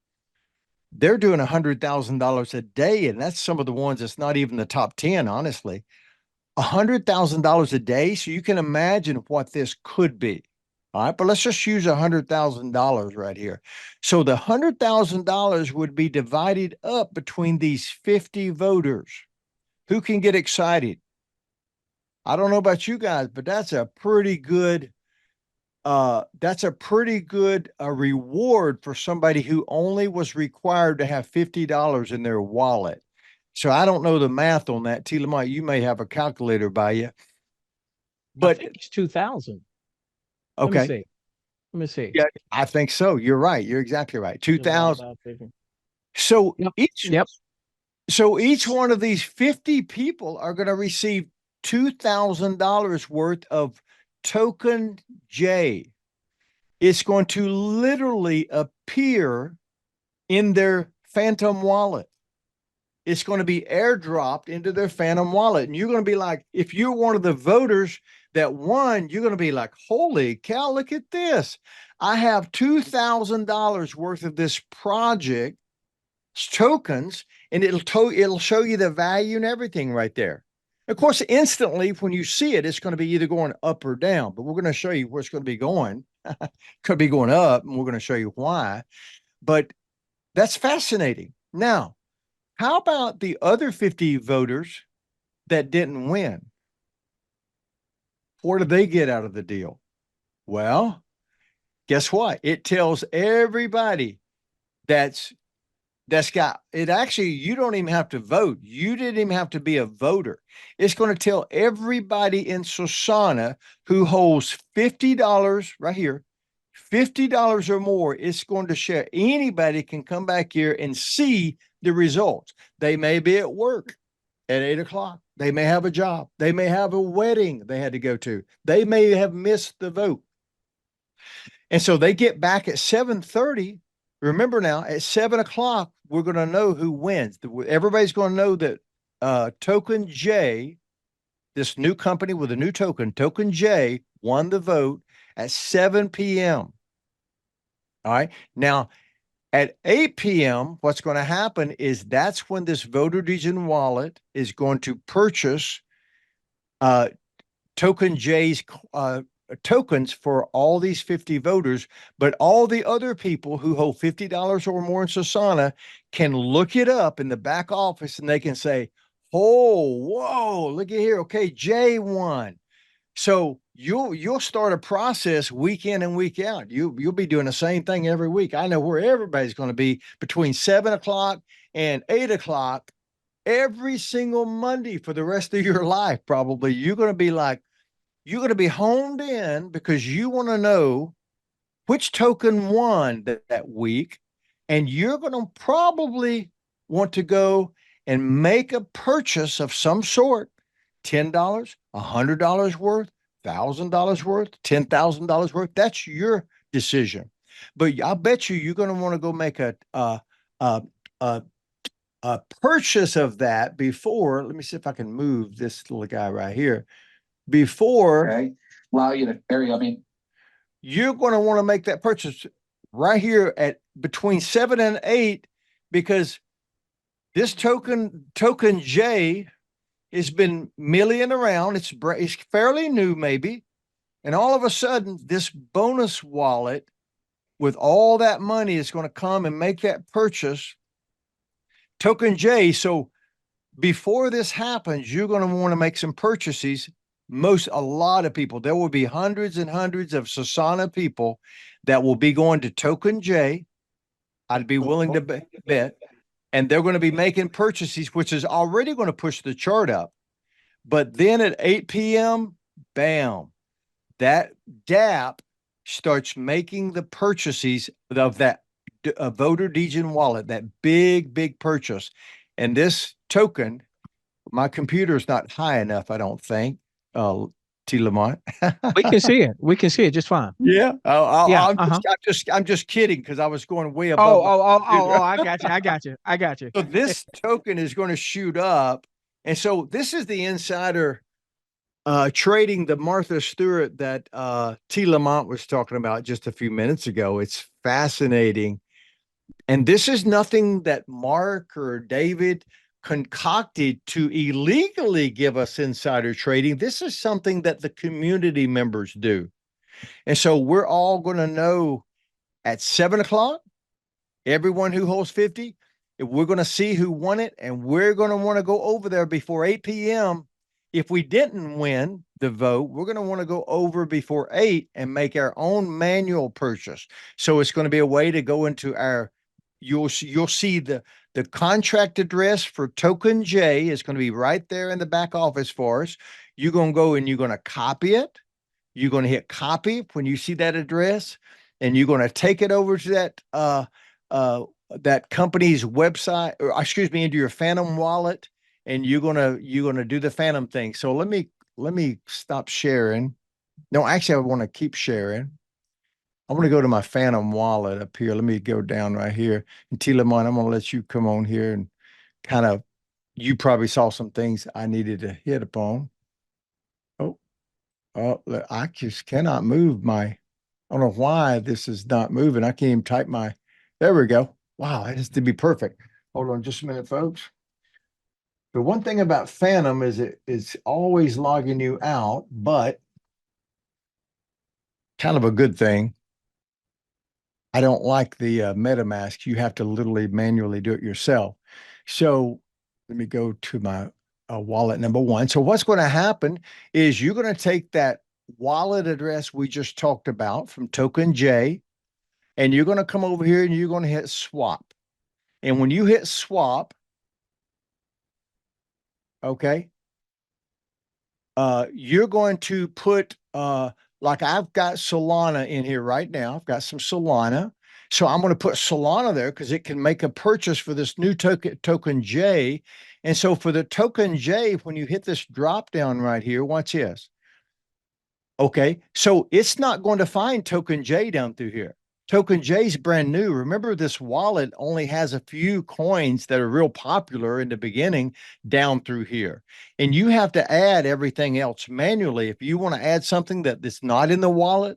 They're doing $100,000 a day, and that's some of the ones that's not even the top 10, honestly. $100,000 a day. So you can imagine what this could be. All right, but let's just use $100,000 right here. So the $100,000 would be divided up between these 50 voters. Who can get excited? I don't know about you guys, but that's a pretty good reward for somebody who only was required to have $50 in their wallet. So I don't know the math on that. T. Lamont, you may have a calculator by you. I But think it's 2,000. Let okay. me see. Yeah, I think so. You're right. You're exactly right. 2,000. So Yep. each one of these 50 people are going to receive $2,000 worth of token J. It's going to literally appear in their Phantom wallet. It's going to be airdropped into their Phantom wallet. And you're going to be like, if you're one of the voters that won, you're going to be like, holy cow, look at this. I have $2,000 worth of this project tokens, and it'll show you the value and everything right there. Of course, instantly when you see it, it's going to be either going up or down, but we're going to show you where it's going to be going. Could be going up, and we're going to show you why. But that's fascinating. Now, how about the other 50 voters that didn't win? What did they get out of the deal? Well, guess what? It tells everybody that's got it. Actually, you don't even have to vote. You didn't even have to be a voter. It's going to tell everybody in Sosana who holds $50 right here, $50 or more. It's going to share. Anybody can come back here and see the results. They may be at work at 8 o'clock. They may have a job. They may have a wedding they had to go to. They may have missed the vote. And so they get back at 7:30. Remember now, at 7 o'clock, we're going to know who wins. Everybody's going to know that Token J, this new company with a new token, Token J, won the vote at 7 p.m. All right. Now, at 8 p.m., what's going to happen is that's when this Voter Degen wallet is going to purchase Token J's tokens for all these 50 voters, but all the other people who hold $50 or more in Sosana can look it up in the back office and they can say, oh, whoa, look at here. Okay, Jay won. So you'll start a process week in and week out. You'll be doing the same thing every week. I know where everybody's going to be between 7 o'clock and 8 o'clock every single Monday for the rest of your life. Probably you're going to be honed in because you want to know which token won that week. And you're going to probably want to go and make a purchase of some sort, $10, $100 worth, $1,000 worth, $10,000 worth. That's your decision. But I bet you're going to want to go make a purchase of that before. Let me see if I can move this little guy right here. Before allow you to area. I mean, you're going to want to make that purchase right here at between 7 and 8, because this token J has been milling around. It's fairly new, maybe, and all of a sudden, this bonus wallet with all that money is going to come and make that purchase. Token J. So before this happens, you're going to want to make some purchases a lot of people. There will be hundreds and hundreds of Sosana people that will be going to Token J. I'd be willing to bet, and they're going to be making purchases, which is already going to push the chart up. But then at 8 p.m., bam, that DAP starts making the purchases of that voter Degen wallet, that big purchase. And this token, my computer is not high enough, I don't think, T. Lamont. We can see it. We can see it just fine. Yeah. Yeah. I'm just kidding because I was going way above. Oh, I got you. I got you. I got you. So this token is going to shoot up. And so this is the insider trading, the Martha Stewart that T. Lamont was talking about just a few minutes ago. It's fascinating. And this is nothing that Mark or David concocted to illegally give us insider trading. This is something that the community members do. And so we're all going to know at 7 o'clock, everyone who holds 50, if we're going to see who won it, and we're going to want to go over there before 8 p.m. If we didn't win the vote, we're going to want to go over before 8 and make our own manual purchase. So it's going to be a way to go into our, you'll see the contract address for Token J is going to be right there in the back office for us. You're going to go and you're going to copy it. You're going to hit copy when you see that address, and you're going to take it over to that company's website, or excuse me, into your Phantom wallet, and you're gonna do the Phantom thing. So let me stop sharing. No, actually, I want to keep sharing. I want to go to my Phantom wallet up here. Let me go down right here. And T. Lamont, I'm gonna let you come on here and kind of. You probably saw some things I needed to hit upon. Oh, I just cannot move my. I don't know why this is not moving. I can't even type my. There we go. Wow, that has to be perfect. Hold on just a minute, folks. The one thing about Phantom is it's always logging you out, but kind of a good thing. I don't like the MetaMask. You have to literally manually do it yourself. So let me go to my wallet number one. So what's going to happen is you're going to take that wallet address we just talked about from Token J, and you're going to come over here and you're going to hit swap. And when you hit swap, okay, you're going to put, like I've got Solana in here right now. I've got some Solana. So I'm going to put Solana there because it can make a purchase for this new token J. And so for the token J, when you hit this drop down right here, watch this. Okay, so it's not going to find token J down through here. Token J is brand new. Remember, this wallet only has a few coins that are real popular in the beginning down through here. And you have to add everything else manually. If you want to add something that's not in the wallet,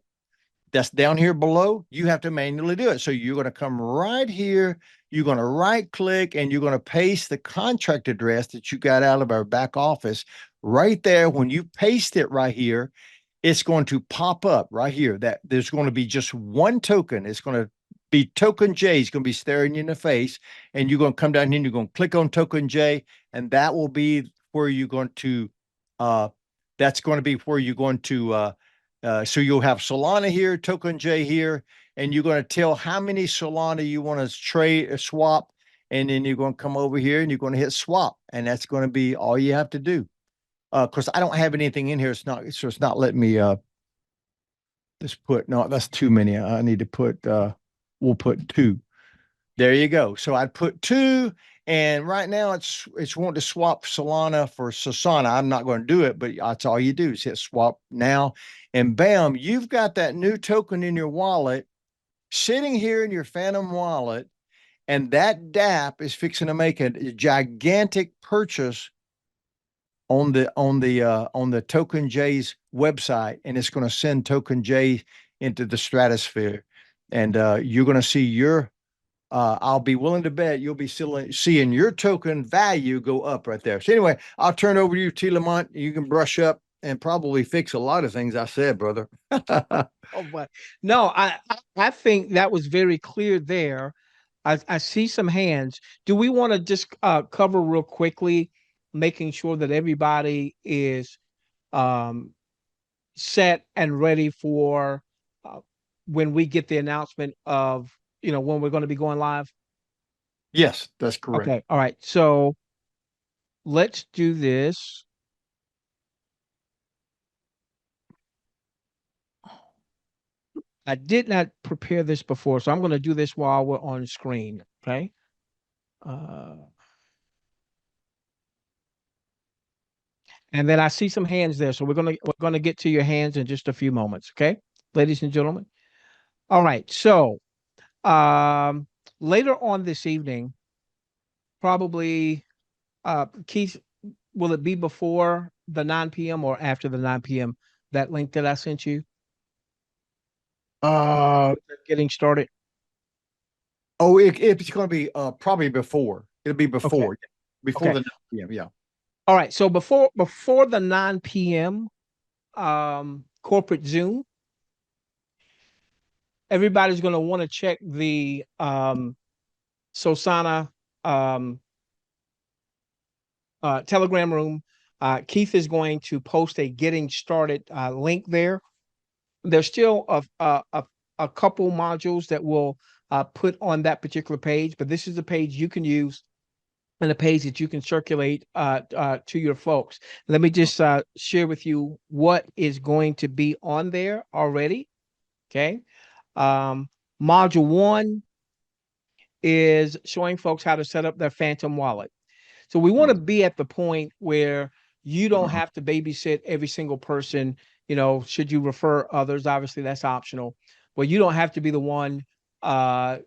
that's down here below, you have to manually do it. So you're going to come right here, you're going to right click, and you're going to paste the contract address that you got out of our back office right there. When you paste it right here, it's going to pop up right here that there's going to be just one token. It's going to be Token J. It's going to be staring you in the face, and you're going to come down here and you're going to click on Token J, and that will be where you're going to, that's going to be where you're going to, so you'll have Solana here, Token J here, and you're going to tell how many Solana you want to trade, swap, and then you're going to come over here and you're going to hit swap, and that's going to be all you have to do. Because I don't have anything in here. It's not letting me just put, no, that's too many. I need to put, we'll put 2. There you go. So I'd put 2, and right now it's wanting to swap Solana for Sosana. I'm not going to do it, but that's all you do is hit swap now, and bam, you've got that new token in your wallet sitting here in your Phantom wallet, and that DAP is fixing to make a gigantic purchase on the Token J's website, and it's going to send Token J into the stratosphere, and you're going to see your I'll be willing to bet you'll be seeing your token value go up right there. So anyway, I'll turn over to you, T. Lamont. You can brush up and probably fix a lot of things I said, brother. Oh, but no, I think that was very clear there. I see some hands. Do we want to just cover real quickly, making sure that everybody is set and ready for when we get the announcement of, when we're going to be going live? Yes, that's correct. Okay. All right. So let's do this. I did not prepare this before, so I'm going to do this while we're on screen. Okay. Uh, and then I see some hands there, so we're gonna get to your hands in just a few moments. Okay, ladies and gentlemen. All right. So um, later on this evening, probably Keith, will it be before the 9 p.m. or after the 9 p.m.? That link that I sent you, Uh, getting started. oh, it's going to be probably before. It'll be Okay. before Okay. the 9 p.m. Yeah. All right. So before the 9 p.m. Corporate Zoom, everybody's going to want to check the Sosana um, Telegram room. Keith is going to post a getting started link there. There's still a couple modules that we'll put on that particular page, but this is the page you can use and a page that you can circulate to your folks. Let me just share with you what is going to be on there already. Okay. Um, Module 1 is showing folks how to set up their Phantom wallet. So we want to be at the point where you don't have to babysit every single person. Should you refer others, obviously that's optional, but you don't have to be the one uh,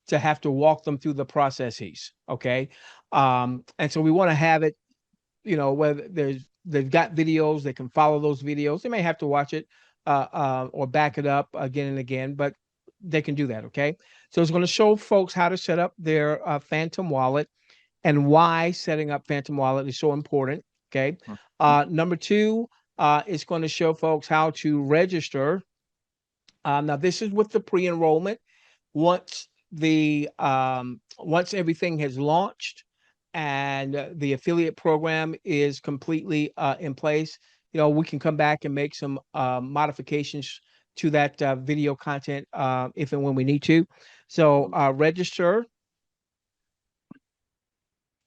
to have to walk them through the processes. Okay. And so we want to have it, whether they've got videos, they can follow those videos. They may have to watch it or back it up again and again, but they can do that. Okay. So it's going to show folks how to set up their Phantom wallet and why setting up Phantom Wallet is so important. Okay. Number 2, it's going to show folks how to register. Now, this is with the pre-enrollment. Once everything has launched and the affiliate program is completely in place, we can come back and make some modifications to that video content if and when we need to. So register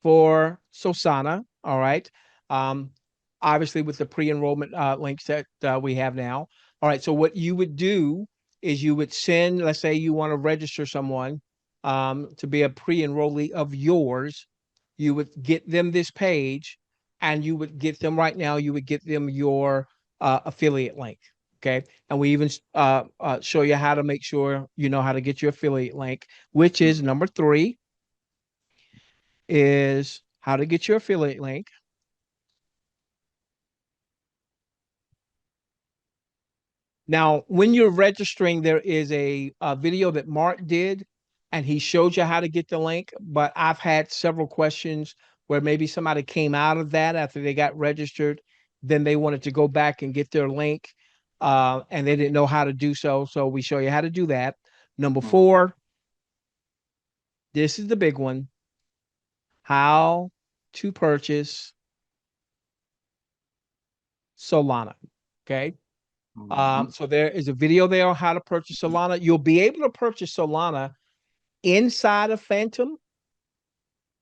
for Sosana. All right. Um, Obviously, with the pre-enrollment links that we have now. All right. So what you would do is you would send, let's say you want to register someone to be a pre-enrollee of yours. You would get them this page, and you would get them right now. You would get them your affiliate link. Okay. And we even show you how to make sure you know how to get your affiliate link, which is number 3 is how to get your affiliate link. Now, when you're registering, there is a video that Mark did, and he showed you how to get the link. But I've had several questions where maybe somebody came out of that after they got registered, then they wanted to go back and get their link, and they didn't know how to do so. So we show you how to do that. Number 4, this is the big one: how to purchase Solana. Okay. So there is a video there on how to purchase Solana. You'll be able to purchase Solana inside of Phantom.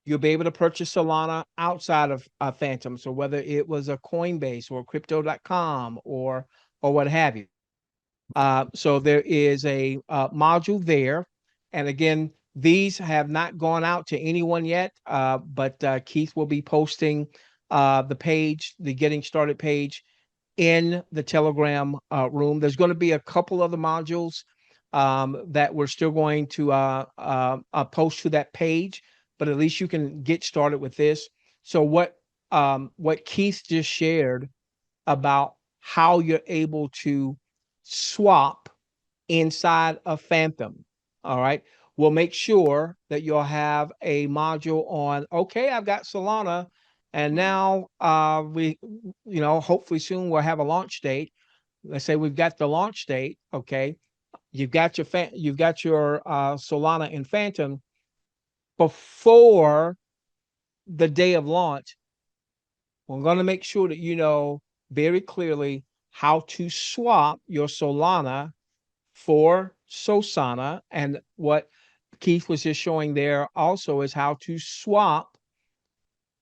You'll be able to purchase Solana outside of Phantom. So whether it was a Coinbase or crypto.com or what have you. So there is a module there. And again, these have not gone out to anyone yet, but Keith will be posting the page, the getting started page in the Telegram room. There's going to be a couple other modules that we're still going to post to that page, but at least you can get started with this. So what Keith just shared about how you're able to swap inside of Phantom. All right. We'll make sure that you'll have a module on, okay, I've got Solana, and now we, hopefully soon we'll have a launch date. Let's say we've got the launch date. Okay. You've got your Solana in Phantom before the day of launch. We're going to make sure that very clearly how to swap your Solana for Sosana. And what Keith was just showing there also is how to swap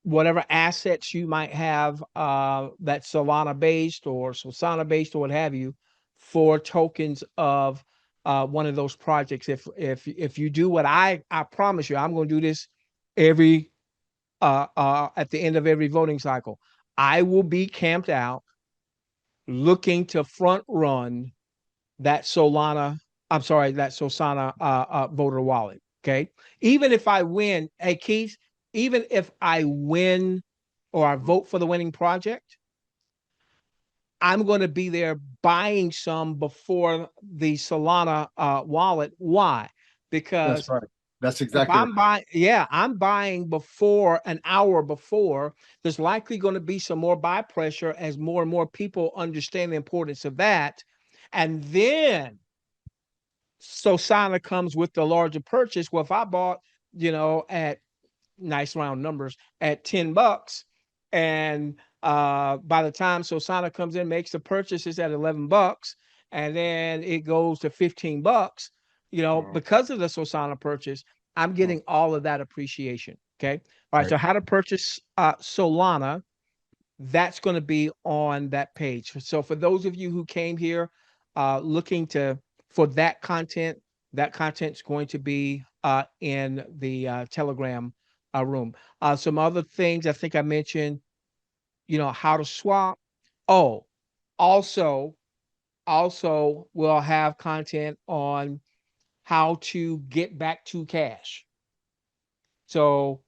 whatever assets you might have that's Solana based or Sosana based or what have you for tokens of one of those projects. If you do what I promise you, I'm going to do this every at the end of every voting cycle. I will be camped out looking to front run that Solana, I'm sorry, that Sosana voter wallet. Okay. Even if I win, hey Keith, even if I win or I vote for the winning project, I'm going to be there buying some before the Solana wallet. Why? That's Because right. That's if exactly right. I'm buying, yeah, I'm buying before an hour before, there's likely going to be some more buy pressure as more and more people understand the importance of that. And then Sosana comes with the larger purchase. Well, if I bought, at nice round numbers at $10, and by the time Sosana comes in, makes the purchases at $11, and then it goes to $15, because of the Sosana purchase, I'm getting all of that appreciation. Okay. All right. Right. So how to purchase Solana, that's going to be on that page. So for those of you who came here looking for that content's going to be in the Telegram room. Some other things I think I mentioned, how to swap. Oh, also, we'll have content on how to get back to cash. So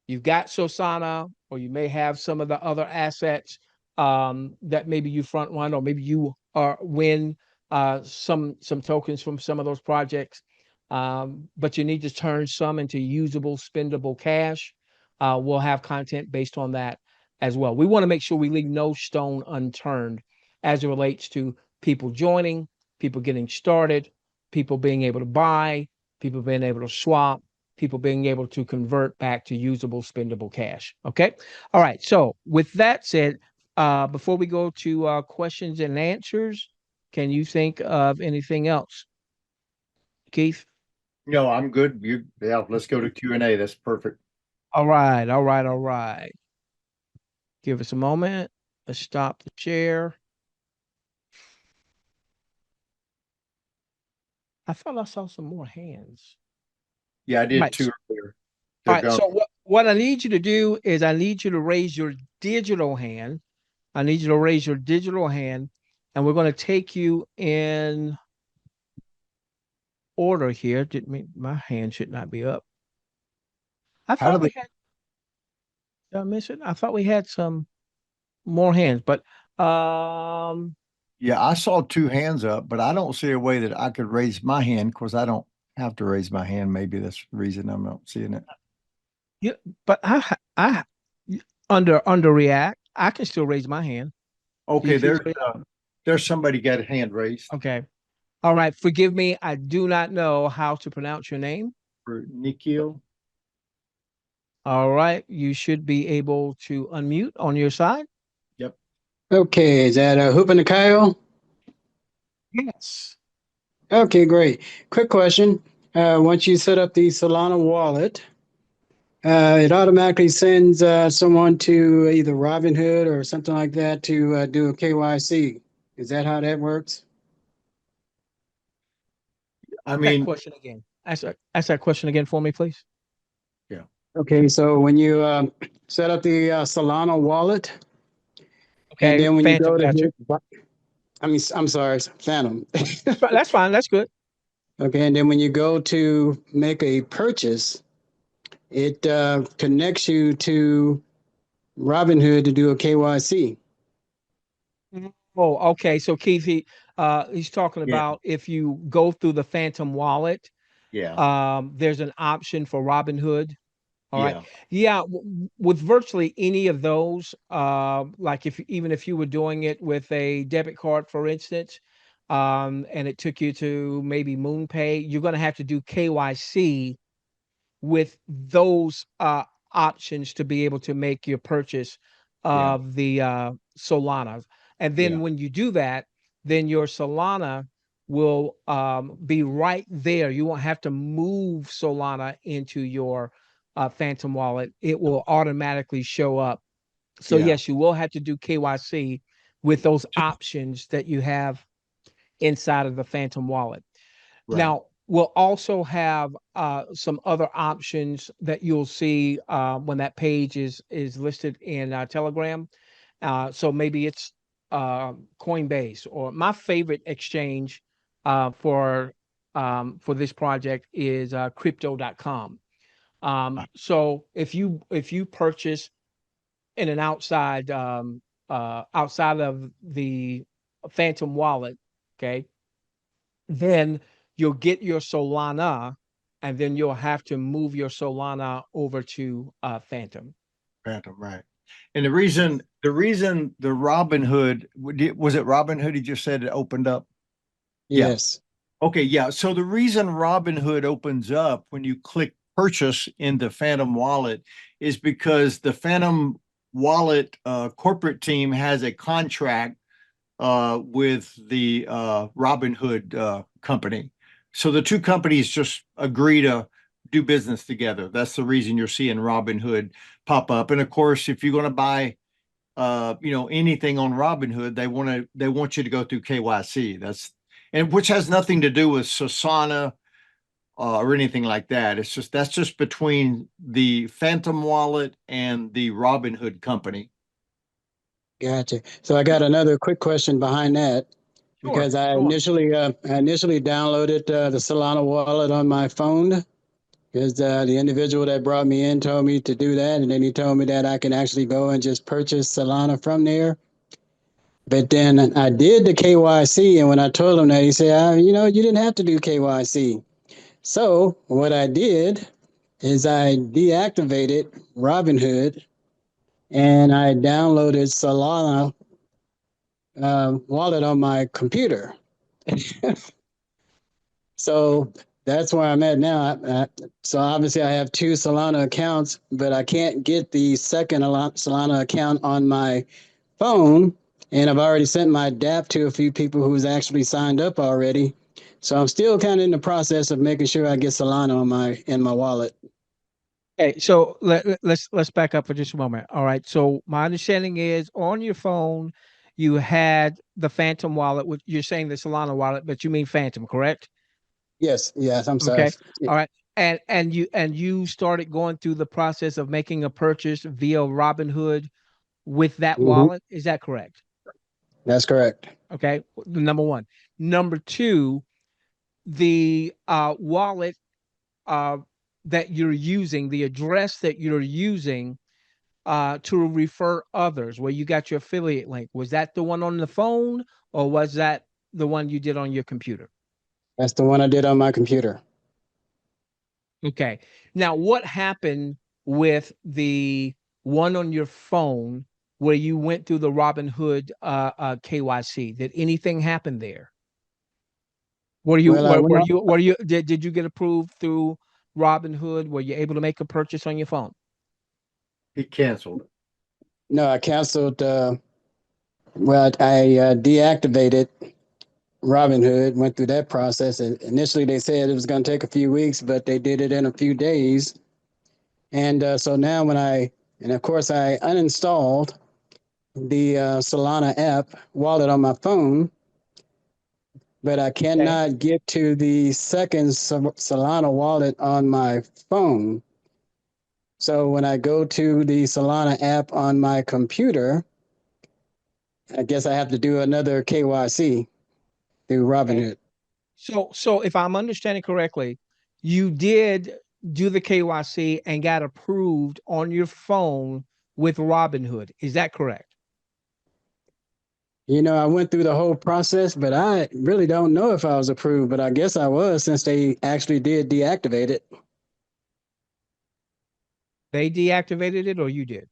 you've got Sosana, or you may have some of the other assets that maybe you front run, or maybe you win some tokens from some of those projects. But you need to turn some into usable, spendable cash. We'll have content based on that as well. We want to make sure we leave no stone unturned as it relates to people joining, people getting started, people being able to buy, people being able to swap, people being able to convert back to usable, spendable cash. Okay. All right. So with that said, before we go to questions and answers, can you think of anything else, Keith? No, I'm good. Yeah, let's go to Q&A. That's perfect. All right. All right. All right. Give us a moment. Let's stop the share. I thought I saw some more hands. Yeah, I did Right. too earlier. All They're right. gone. So what I need you to do is I need you to raise your digital hand. I need you to raise your digital hand, and we're going to take you in order here. Didn't mean my hand should not be up. I How do thought they? we had. Did I miss it? I thought we had some more hands, but um, Yeah, I saw two hands up, but I don't see a way that I could raise my hand because I don't have to raise my hand. Maybe that's the reason I'm not seeing it. yeah, but I under react. I can still raise my hand. Do you Okay, feel there's somebody got a hand raised okay? All right. Forgive me. I do not know how to pronounce your name. for Nikhil. All right. You should be able to unmute on your side. Yep. Okay, is that Hoop and Kyle? Yes. Okay, great. Quick question. Once you set up the Solana wallet, it automatically sends someone to either Robinhood or something like that to do a KYC. Is that how that works? I That mean, question again. Ask that question again for me, please. yeah. Okay, so when you set up the Solana wallet, and Okay. then when you Phantom, go to gotcha. I'm sorry, Phantom. That's fine. That's good. Okay, and then when you go to make a purchase, it connects you to Robinhood to do a KYC. Oh, okay. So Keith, he's talking Yeah. about if you go through the Phantom wallet, Yeah. there's an option for Robinhood. All right. Yeah. Yeah, with virtually any of those, like even if you were doing it with a debit card, for instance, and it took you to maybe MoonPay, you're going to have to do KYC with those options to be able to make your purchase Yeah. of the Solana. And then Yeah. when you do that, then your Solana will be right there. You won't have to move Solana into your Phantom wallet. It will automatically show up. So Yeah. yes, you will have to do KYC with those options that you have inside of the Phantom wallet. Right. Now, we'll also have some other options that you'll see when that page is listed in Telegram. So maybe it's Coinbase, or my favorite exchange for this project is crypto.com. So if you purchase in an outside of the Phantom wallet, okay, then you'll get your Solana, and then you'll have to move your Solana over to Phantom. Phantom, right. And the reason the Robinhood, was it Robinhood he just said it opened up? Yeah. Yes. Okay, yeah. So the reason Robinhood opens up when you click purchase in the Phantom wallet is because the Phantom wallet corporate team has a contract with the Robinhood company. So the two companies just agree to do business together. That's the reason you're seeing Robinhood pop up. And of course, if you're going to buy anything on Robinhood, they want you to go through KYC. And which has nothing to do with Sosana or anything like that. That's just between the Phantom wallet and the Robinhood company. Gotcha. So I got another quick question behind that Sure, because I sure. initially downloaded the Solana wallet on my phone because the individual that brought me in told me to do that, and then he told me that I can actually go and just purchase Solana from there. But then I did the KYC, and when I told him that, he said, you didn't have to do KYC. So what I did is I deactivated Robinhood and I downloaded Solana wallet on my computer. So that's where I'm at now. So obviously I have two Solana accounts, but I can't get the second Solana account on my phone. And I've already sent my DApp to a few people who's actually signed up already. So I'm still kind of in the process of making sure I get Solana in my wallet. Okay, so let's back up for just a moment. All right. So my understanding is on your phone, you had the Phantom wallet. Which you're saying the Solana wallet, but you mean Phantom, correct? Yes, I'm sorry. Okay. All right. And you started going through the process of making a purchase via Robinhood with that Mm-hmm. wallet. Is that correct? That's correct. Okay. Number one. Number two, the wallet uh, that you're using, the address that you're using to refer others, where you got your affiliate link, was that the one on the phone, or was that the one you did on your computer? That's the one I did on my computer. Okay. Now, what happened with the one on your phone where you went through the Robinhood KYC? Did anything happen there? Well, I went Did you get approved through Robinhood? Were you able to make a purchase on your phone? He canceled it. No, I canceled. I deactivated Robinhood, went through that process. And initially, they said it was going to take a few weeks, but they did it in a few days. And so now, and of course, I uninstalled the Solana app wallet on my phone, but I Okay. cannot get to the second Solana wallet on my phone. So when I go to the Solana app on my computer, I guess I have to do another KYC through Okay. Robinhood. So if I'm understanding correctly, you did do the KYC and got approved on your phone with Robinhood. Is that correct? I went through the whole process, but I really don't know if I was approved, but I guess I was since they actually did deactivate it. They deactivated it, or you did?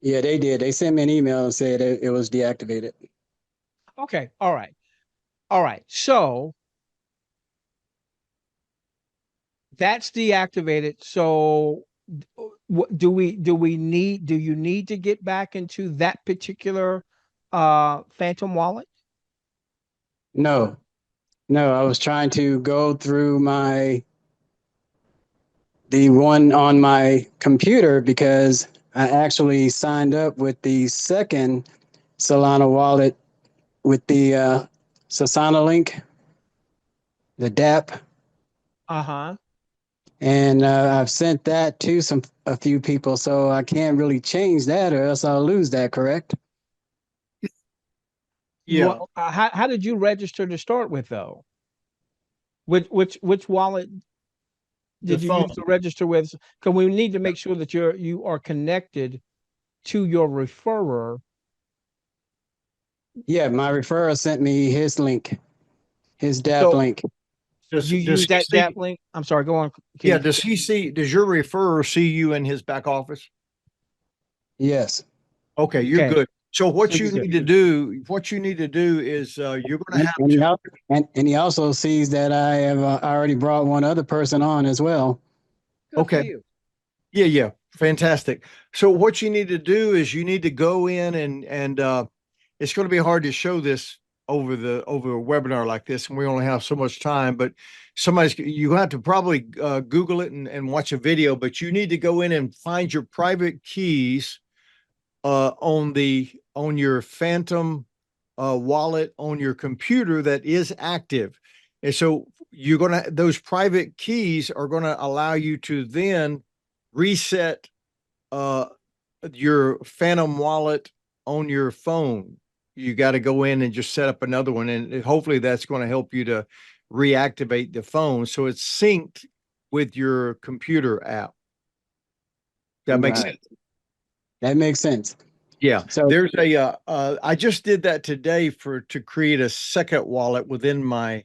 Yeah, they did. They sent me an email and said it was deactivated. Okay. All right. All right. So that's deactivated. So do you need to get back into that particular Phantom Wallet? No, no, I was trying to go through the one on my computer because I actually signed up with the second Solana wallet with the Sosana link, the DApp, Uh-huh. and I've sent that to a few people, so I can't really change that, or else I'll lose that. Correct? Yeah, How did you register to start with though? Which wallet the did you phone. use to register with? Because we need to make sure that you are connected to your referrer. Yeah, my referrer sent me his link, his DApp So link. Does you does use he that see? link. I'm sorry, go on, Yeah, Keith. does he see? Does your referrer see you in his back office? Yes, Okay, you're Okay, good. So so what you're you good. need to do, is you're going to have and to. and he also sees that I have already brought one other person on as well. Good for Okay, you. yeah, yeah, fantastic. So what you need to do is you need to go in and it's going to be hard to show this over a webinar like this, and we only have so much time. But you have to probably Google it and watch a video. But you need to go in and find your private keys on your Phantom wallet on your computer that is active. And so those private keys are gonna allow you to then reset uh your Phantom wallet on your phone. You got to go in and just set up another one, and hopefully that's going to help you to reactivate the phone so it's synced with your computer app. That makes Right. sense. That makes sense. Yeah, So, there's I just did that today to create a second wallet within my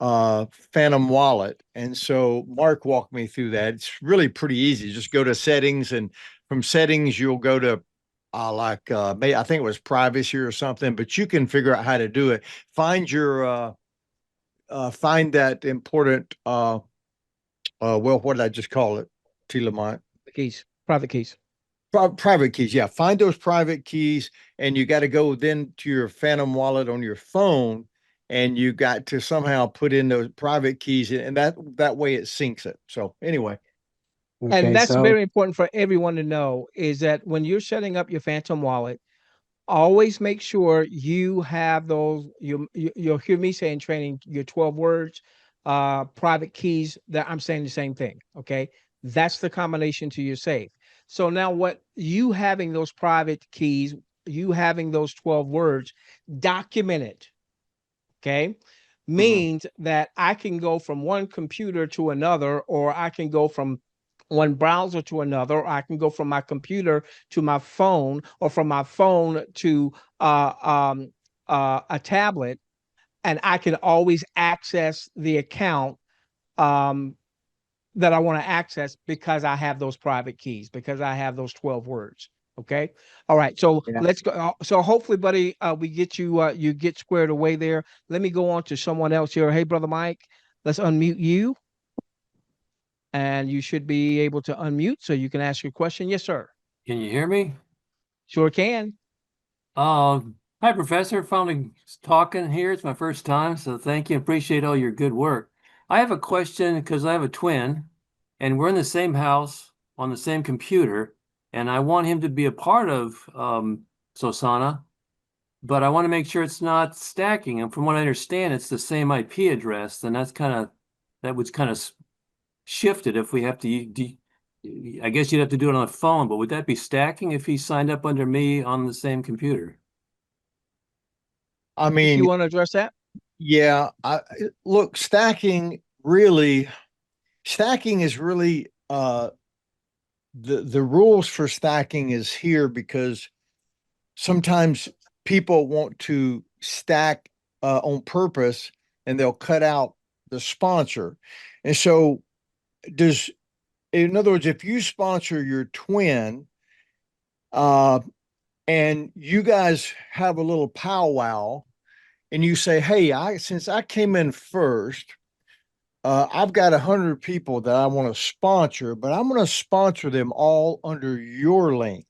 Phantom wallet. And so Mark walked me through that. It's really pretty easy. Just go to settings, and from settings you'll go to I think it was privacy or something, but you can figure out how to do it. Find your find that important well, what did I just call it? T Lamont. The keys, private keys. Private keys, yeah. Find those private keys, and you got to go then to your Phantom wallet on your phone, and you got to somehow put in those private keys, and that way it syncs it. So anyway, And okay, that's so very important for everyone to know is that when you're setting up your Phantom wallet, always make sure you have those you'll hear me say in training your 12 words, private keys. That I'm saying the same thing. Okay, that's the combination to your safe. So now what you having those private keys, you having those 12 words, document it. Okay, mhm. means that I can go from one computer to another, or I can go from one browser to another, or I can go from my computer to my phone, or from my phone to a tablet, and I can always access the account um, that I want to access because I have those private keys, because I have those 12 words. Okay. All right. So Yeah. let's go. So hopefully, buddy, we get you, you get squared away there. Let me go on to someone else here. Hey, brother Mike, let's unmute you, and you should be able to unmute so you can ask your question. Yes, sir. Can you hear me? Sure can. Uh, Hi, Professor. Finally talking here. It's my first time, so thank you. Appreciate all your good work. I have a question because I have a twin, and we're in the same house on the same computer, and I want him to be a part of Sosana, but I want to make sure it's not stacking. And from what I understand, it's the same IP address, and that was kind of shifted if we have to. I guess you'd have to do it on the phone, but would that be stacking if he signed up under me on the same computer? I If you mean, want to address that. yeah. Look, stacking is really the rules for stacking is here because sometimes people want to stack on purpose, and they'll cut out the sponsor. And so does in other words, if you sponsor your twin, uh, and you guys have a little powwow, and you say, "Hey, since I came in first, I've got 100 people that I want to sponsor, but I'm going to sponsor them all under your link."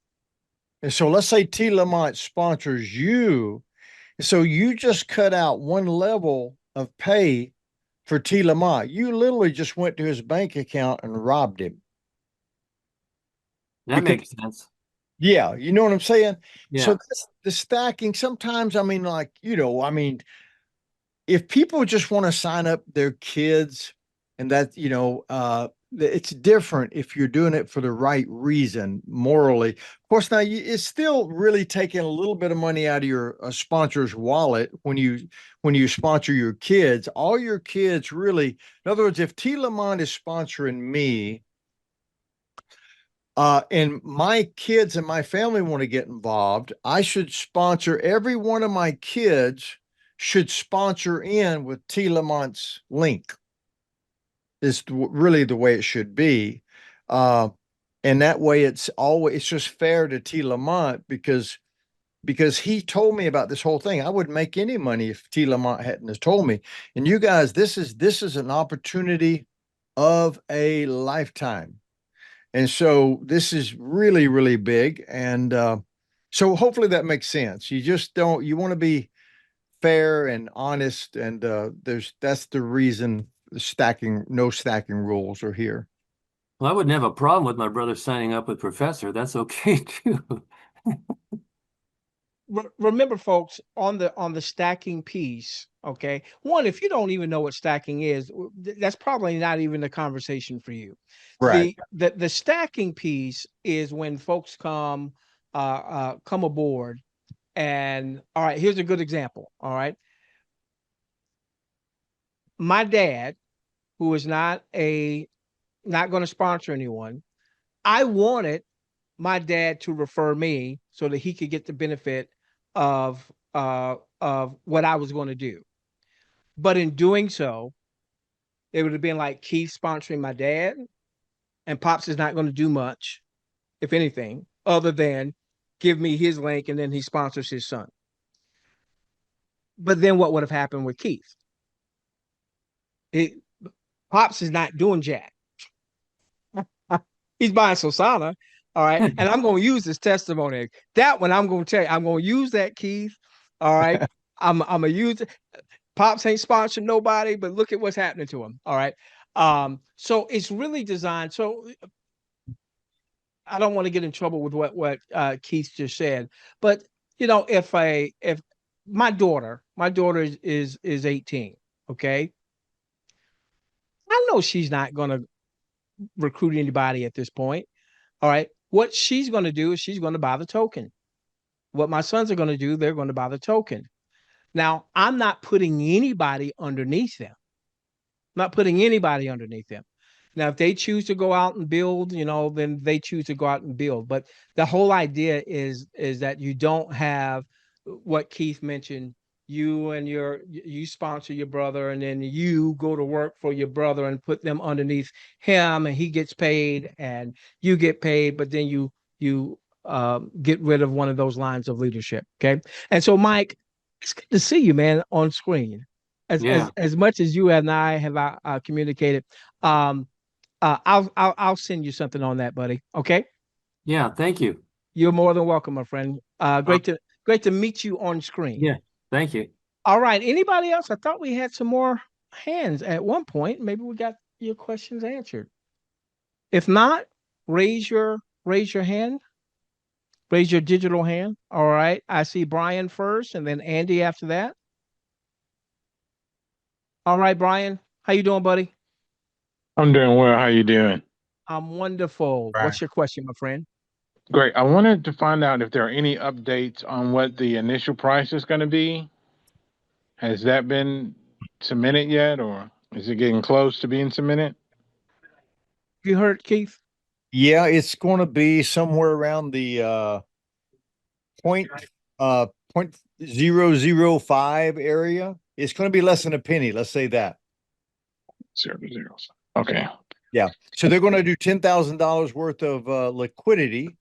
And so let's say T. Lamont sponsors you. So you just cut out one level of pay for T. Lamont. You literally just went to his bank account and robbed him. That makes sense. Yeah, you know what I'm saying? So Yeah. that's the stacking. Sometimes, I mean, like, if people just want to sign up their kids and that, it's different if you're doing it for the right reason morally. Of course, now it's still really taking a little bit of money out of your sponsor's wallet when you sponsor your kids. All your kids really, in other words, if T. Lamont is sponsoring me, and my kids and my family want to get involved, I should sponsor every one of my kids should sponsor in with T. Lamont's link is really the way it should be. And that way it's just fair to T. Lamont because he told me about this whole thing. I wouldn't make any money if T. Lamont hadn't have told me. And you guys, this is an opportunity of a lifetime. And so this is really, really big. And so hopefully that makes sense. You want to be fair and honest. And that's the reason no stacking rules are here. Well, I wouldn't have a problem with my brother signing up with Professor. That's okay too. Remember, folks, on the stacking piece, okay, one, if you don't even know what stacking is, that's probably not even the conversation for you. Right. The stacking piece is when folks come aboard, and all right, here's a good example. All right, my dad, who is not going to sponsor anyone, I wanted my dad to refer me so that he could get the benefit of what I was going to do. But in doing so, it would have been like Keith sponsoring my dad, and Pops is not going to do much, if anything, other than give me his link and then he sponsors his son. But then what would have happened with Keith? Pops is not doing jack. He's buying Sosana. All right. And I'm going to use this testimony. That one I'm going to tell you, I'm going to use that, Keith. All right. I'm going to use it. Pops ain't sponsoring nobody, but look at what's happening to him. All right. So it's really designed. So I don't want to get in trouble with what Keith just said, but if my daughter is 18, okay, I know she's not going to recruit anybody at this point. All right. What she's going to do is she's going to buy the token. What my sons are going to do, they're going to buy the token. Now, I'm not putting anybody underneath them. Not putting anybody underneath them. Now, if they choose to go out and build, then they choose to go out and build. But the whole idea is that you don't have what Keith mentioned. You sponsor your brother, and then you go to work for your brother and put them underneath him, and he gets paid, and you get paid. But then you get rid of one of those lines of leadership. Okay, and so Mike, it's good to see you, man, on screen. As much as you and I have communicated, I'll send you something on that, buddy. Okay. Yeah, thank you. You're more than welcome, my friend. Great to meet you on screen. Yeah, thank you. All right. Anybody else? I thought we had some more hands at one point. Maybe we got your questions answered. If not, raise your hand. Raise your digital hand. All right. I see Brian first, and then Andy after that. All right, Brian. How you doing, buddy? I'm doing well. How you doing? I'm wonderful. Right. What's your question, my friend? Great. I wanted to find out if there are any updates on what the initial price is going to be. Has that been submitted yet, or is it getting close to being submitted? You heard, Keith? Yeah, it's going to be somewhere around the point 0.005 area. It's going to be less than a penny. Let's say that. 0 to 0. Okay. Yeah. So they're going to do $10,000 worth of liquidity,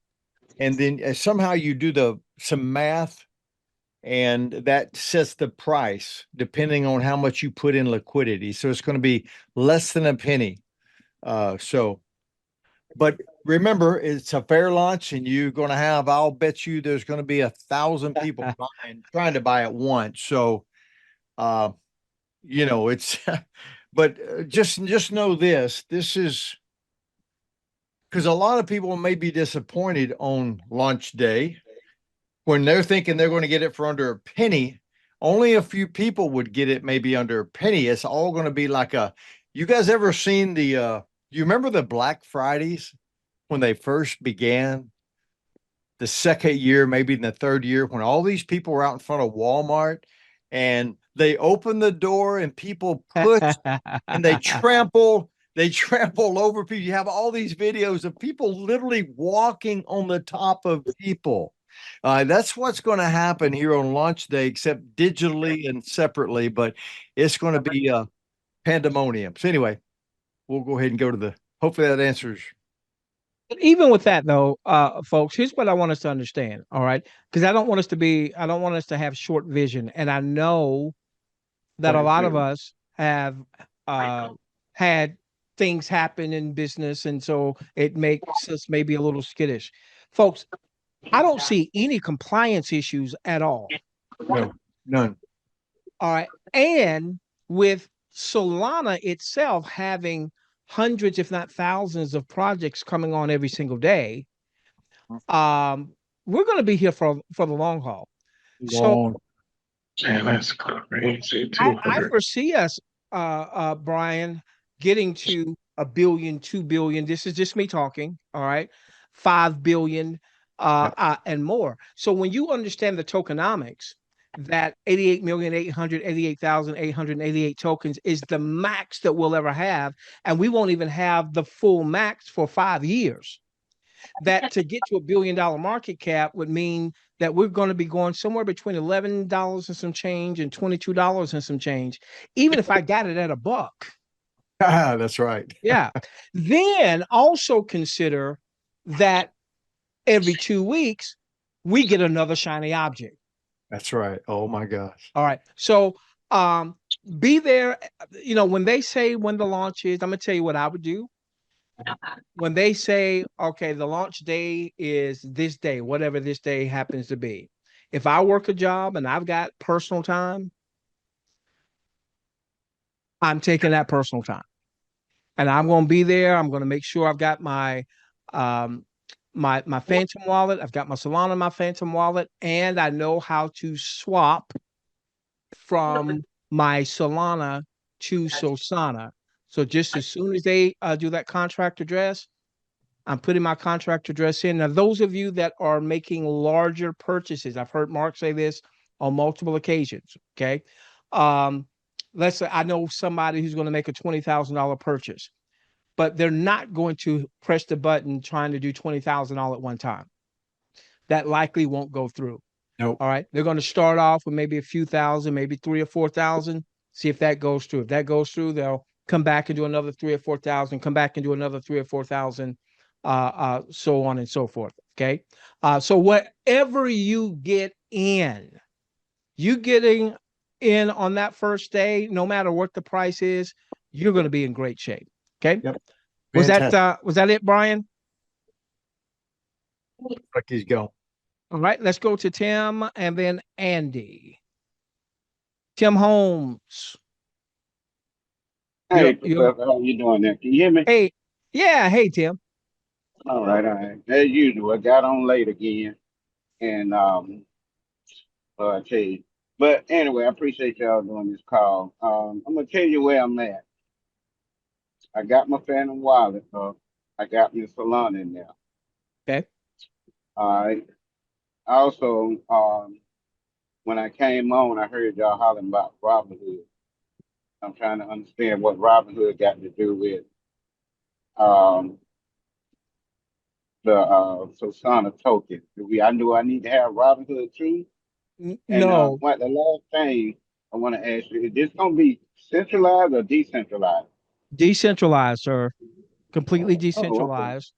and then somehow you do some math, and that sets the price depending on how much you put in liquidity. So it's going to be less than a penny. But remember, it's a fair launch, and you're going to have, I'll bet you there's going to be 1,000 people trying to buy it once. So, uh, it's, but just know this is because a lot of people may be disappointed on launch day when they're thinking they're going to get it for under a penny. Only a few people would get it maybe under a penny. It's all going to be like you guys ever seen you remember the Black Fridays when they first began? The second year, maybe in the third year, when all these people were out in front of Walmart and they open the door and people push and they trample over people. You have all these videos of people literally walking on the top of people. That's what's going to happen here on launch day, except digitally and separately, but it's going to be pandemonium. So anyway, we'll go ahead and go to hopefully that answers. But even with that though, folks, here's what I want us to understand. All right. Because I don't want us to have short vision. And I know that a lot of us have had things happen in business. And so it makes us maybe a little skittish. Folks, I don't see any compliance issues at all. No, none. All right. And with Solana itself having hundreds, if not thousands, of projects coming on every single day, we're going to be here for the long haul. So Man, that's crazy. I foresee us, Brian, getting to $1 billion, 2 billion. This is just me talking. All right. 5 billion and more. So when you understand the tokenomics, that 88,888,888 tokens is the max that we'll ever have. And we won't even have the full max for 5 years. That to get to $1 billion market cap would mean that we're going to be going somewhere between $11 and some change and $22 and some change, even if I got it at $1. That's right. Yeah. Then also consider that every 2 weeks we get another shiny object. That's right. Oh my gosh. All right. So be there. When they say when the launch is, I'm gonna tell you what I would do. When they say, okay, the launch day is this day, whatever this day happens to be. If I work a job and I've got personal time, I'm taking that personal time. And I'm going to be there. I'm going to make sure I've got my my Phantom wallet. I've got my Solana in my Phantom wallet, and I know how to swap from my Solana to Sosana. So just as soon as they do that contract address, I'm putting my contract address in. Now, those of you that are making larger purchases, I've heard Mark say this on multiple occasions. Okay. Let's say I know somebody who's going to make a $20,000 purchase, but they're not going to press the button trying to do $20,000 all at one time. That likely won't go through. Nope. All right. They're going to start off with maybe a few thousand, maybe 3,000 or 4,000. See if that goes through. If that goes through, they'll come back and do another 3,000 or 4,000, come back and do another 3,000 or 4,000, so on and so forth. Okay. So whatever you get in, you getting in on that first day, no matter what the price is, you're going to be in great shape. Okay. Yep. Was that it, Brian? Like he's going. All right, let's go to Tim and then Andy. Tim Holmes. Hey, Professor, how you doing there? Can you hear me? Hey, yeah, hey, Tim. All right, all right. As usual, I got on late again, and I tell you. But anyway, I appreciate y'all doing this call. I'm gonna tell you where I'm at. I got my Phantom wallet, I got my Solana in there. Okay. All right. Also, when I came on, I heard y'all hollering about Robinhood. I'm trying to understand what Robinhood got to do with the Sosana token. I knew I need to have Robinhood too. And No, what the last thing I want to ask you, is this going to be centralized or decentralized? decentralized, sir. Completely Oh, okay. decentralized.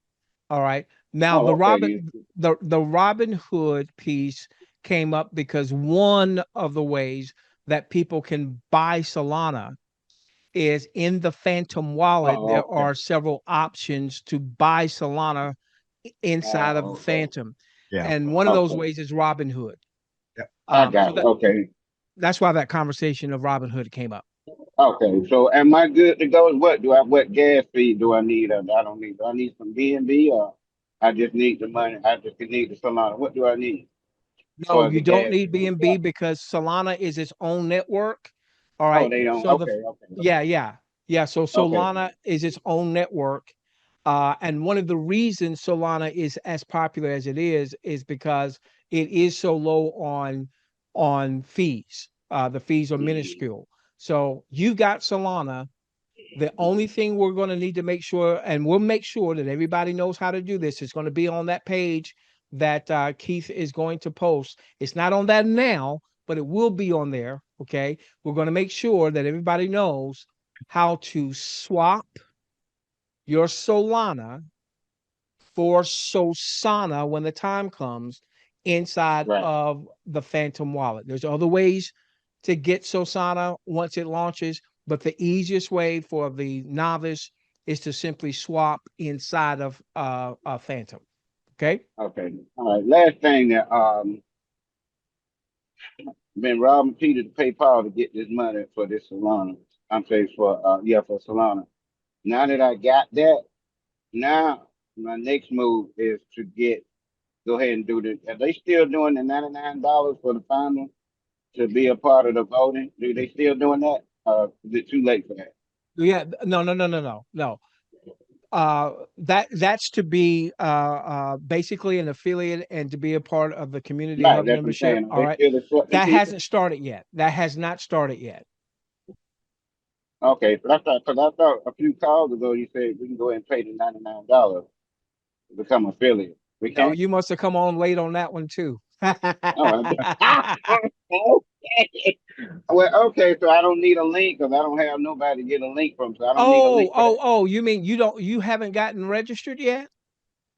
All right. Now Oh, okay. the Robin Hood piece came up because one of the ways that people can buy Solana is in the Phantom wallet, Oh, there okay. are several options to buy Solana inside of Oh, the okay. Phantom. Yeah. And one of those Okay. ways is Robinhood. Yep. I So got it. Okay. that's why that conversation of Robinhood came up. Okay. So am I good to go? What gas fee do I need? I don't need. Do I need some BNB or I just need the money? I just need the Solana. What do I need No, for you the don't gas need fee and BNB stuff? because Solana is its own network. All Oh, right. they don't. So Okay. Okay. yeah. So Okay. Solana is its own network. And one of the reasons Solana is as popular as it is because it is so low on fees. The fees are Mhm. minuscule. So you got Solana. The only thing we're going to need to make sure, and we'll make sure that everybody knows how to do this, it's going to be on that page that Keith is going to post. It's not on that now, but it will be on there. Okay. We're going to make sure that everybody knows how to swap your Solana for Sosana when the time comes inside Right. of the Phantom wallet. There's other ways to get Sosana once it launches, but the easiest way for the novice is to simply swap inside of a Phantom. Okay. Okay. All right. Last thing that been robbing Peter to pay Paul to get this money for this Solana. I'm saying for Solana. Now that I got that, now my next move is to go ahead and do this. Are they still doing the $99 for the final to be a part of the voting? Do they still doing that? Is it too late for that? Yeah. No. That's to be basically an affiliate and to be a part of the community Right, hub that's what I'm membership. saying. Are All they right. still accepting That people? hasn't started yet. That has not started yet. Okay, but I thought a few calls ago you said we can go ahead and pay the $99 to become affiliate. We No, can't? you must have come on late on that one too. Oh, okay. Well, okay, so I don't need a link because I don't have nobody to get a link from, so I don't need a link for that. You mean you haven't gotten registered yet?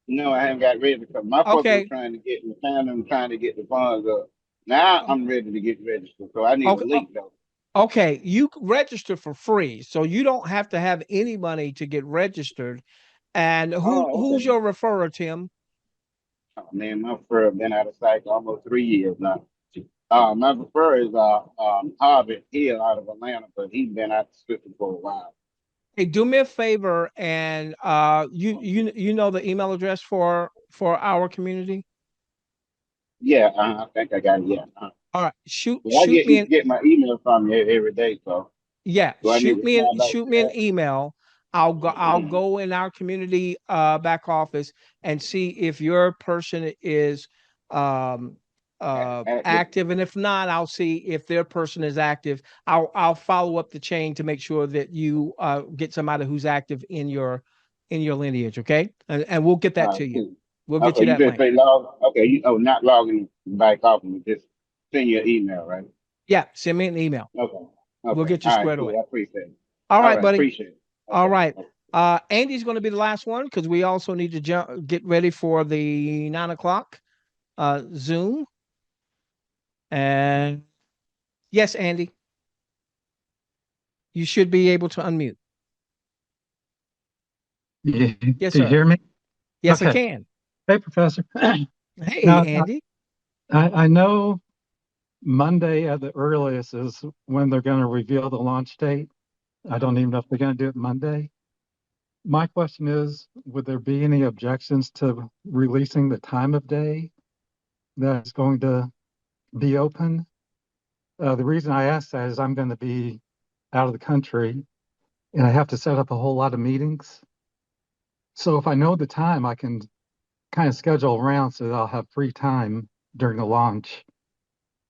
No, I haven't got ready because my folks were Okay. trying to get the family trying to get the funds up. Now o- I'm ready to get registered, so I need a Okay. link though. Okay. You register for free, so you don't have to have any money to get registered. And Oh, who's okay. your referrer, Tim? Oh, man, my referral been out of sight for almost 3 years now. My referrer is Harvard Hill out of Atlanta, but he's been out the system for a while. Hey, do me a favor and you know the email address for our community? Yeah, I think I got it. Yeah. All right. Well, I Shoot me an get my email from you every day, so Yeah, do I need to reply back shoot to me an that? email. I'll go in our community back office and see if your person is um Active. active, and if not, I'll see if their person is active. I'll follow up the chain to make sure that you get somebody who's active in your lineage, okay? And we'll get All that right, to you. cool. We'll get Okay, you you that just link. say log. Okay, not logging back off and just send your email, right? Yeah, send me an email. Okay. We'll Okay. get you All right, squared cool. away. I appreciate it. All All right, right, buddy. appreciate it. All Okay. right. Okay. Andy's going to be the last one because we also need to get ready for the 9 o'clock Zoom. And yes, Andy, you should be able to unmute. Yeah, Yes, do you sir. hear me? Yes, I Okay. can. Hey, Professor. Hey, Now, Andy. I know Monday at the earliest is when they're going to reveal the launch date. I don't even know if they're going to do it Monday. My question is, would there be any objections to releasing the time of day that's going to be open? The reason I ask that is I'm going to be out of the country and I have to set up a whole lot of meetings. So if I know the time, I can kind of schedule around so that I'll have free time during the launch.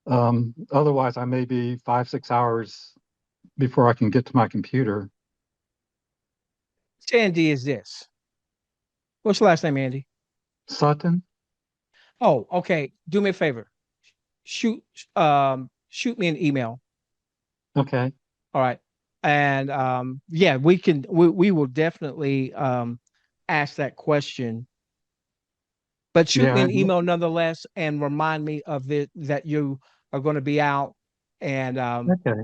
Otherwise, I may be 5, 6 hours before I can get to my computer. Which Andy is this? What's your last name, Andy? Sutton? Oh, okay. Do me a favor. Shoot shoot me an email. Okay. All right. And yeah, we will definitely ask that question. But shoot me Yeah. an email nonetheless and remind me of that you are going to be out. And Okay.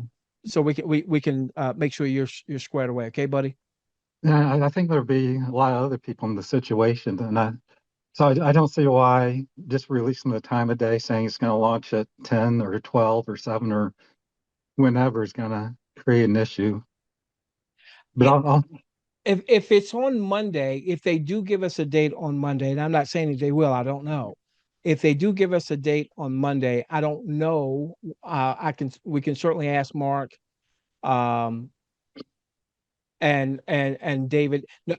so we can make sure you're squared away. Okay, buddy. Yeah, I think there'll be a lot of other people in the situation, I don't see why just releasing the time of day saying it's going to launch at 10 or 12 or 7 or whenever is going to create an issue. But I'll If it's on Monday, if they do give us a date on Monday, and I'm not saying that they will, I don't know. If they do give us a date on Monday, I don't know. We can certainly ask Mark, um, and David. No,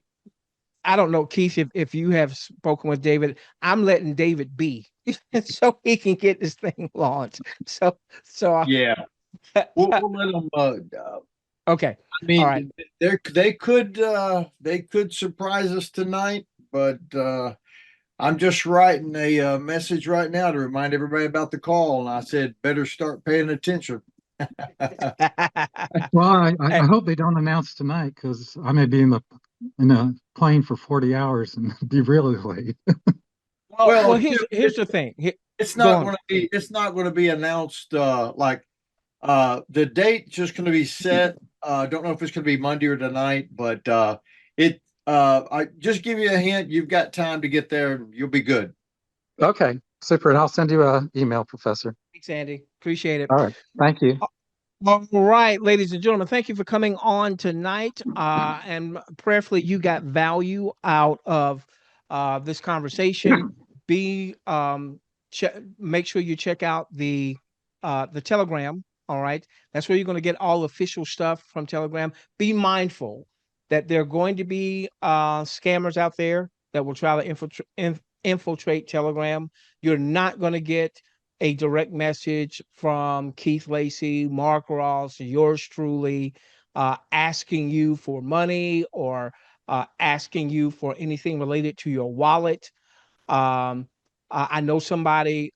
I don't know, Keith, if you have spoken with David. I'm letting David be so he can get this thing launched. So Yeah, we'll let them. okay. I mean, All right. they could surprise us tonight, but I'm just writing a message right now to remind everybody about the call, and I said better start paying attention. Well, I Hey, hope they don't announce tonight because I may be in a plane for 40 hours and be really late. well, Jim, here's the thing. it's Go not on. going to be announced like the date's just going to be set. I don't know if it's going to be Monday or tonight, but I just give you a hint. You've got time to get there, and you'll be good. Okay, super. And I'll send you an email, Professor. Thanks, Andy. Appreciate it. All right. Thank you. All right, ladies and gentlemen, thank you for coming on tonight. And prayerfully, you got value out of this conversation. Make sure you check out the Telegram. All right, that's where you're going to get all official stuff from Telegram. Be mindful that there are going to be scammers out there that will try to infiltrate Telegram. You're not going to get a direct message from Keith Lacey, Mark Ross, yours truly, asking you for money or asking you for anything related to your wallet. I know somebody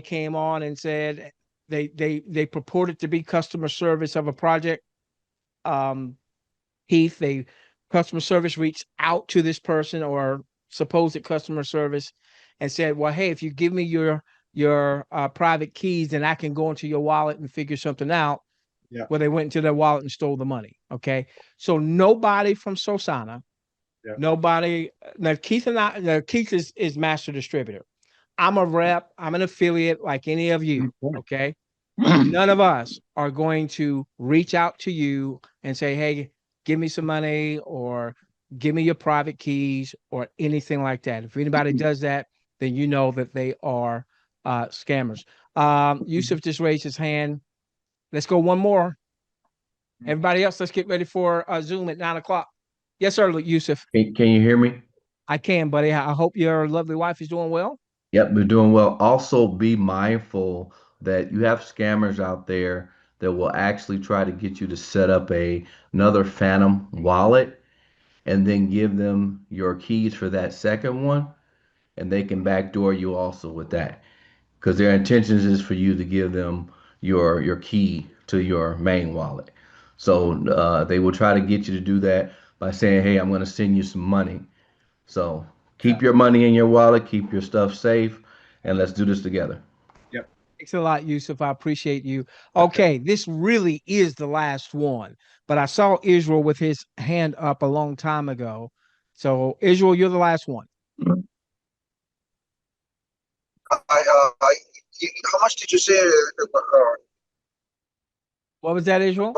came on and said they purported to be customer service of a project. Heath, they customer service reached out to this person or supposed customer service and said, well, hey, if you give me your private keys, then I can go into your wallet and figure something out. Yeah. Well, they went into their wallet and stole the money. Okay. So nobody from Sosana, Yeah. nobody. Now Keith is master distributor. I'm a rep. I'm an affiliate like any of you. Okay. None of us are going to reach out to you and say, hey, give me some money or give me your private keys or anything like that. If anybody does that, then you know that they are scammers. Yusuf just raised his hand. Let's go one more. Everybody else, let's get ready for Zoom at 9 o'clock. Yes, sir, Yusuf. Can you hear me? I can, buddy. I hope your lovely wife is doing well. Yep, we're doing well. Also, be mindful that you have scammers out there that will actually try to get you to set up another phantom wallet and then give them your keys for that second one, and they can backdoor you also with that. Because their intentions is for you to give them your key to your main wallet. So they will try to get you to do that by saying, "Hey, I'm going to send you some money." So keep your money in your wallet, keep your stuff safe, and let's do this together. Yep. Thanks a lot, Yusuf. I appreciate you. Okay, this really is the last one, but I saw Israel with his hand up a long time ago. So, Israel, you're the last one. How much did you say? What was that, Israel?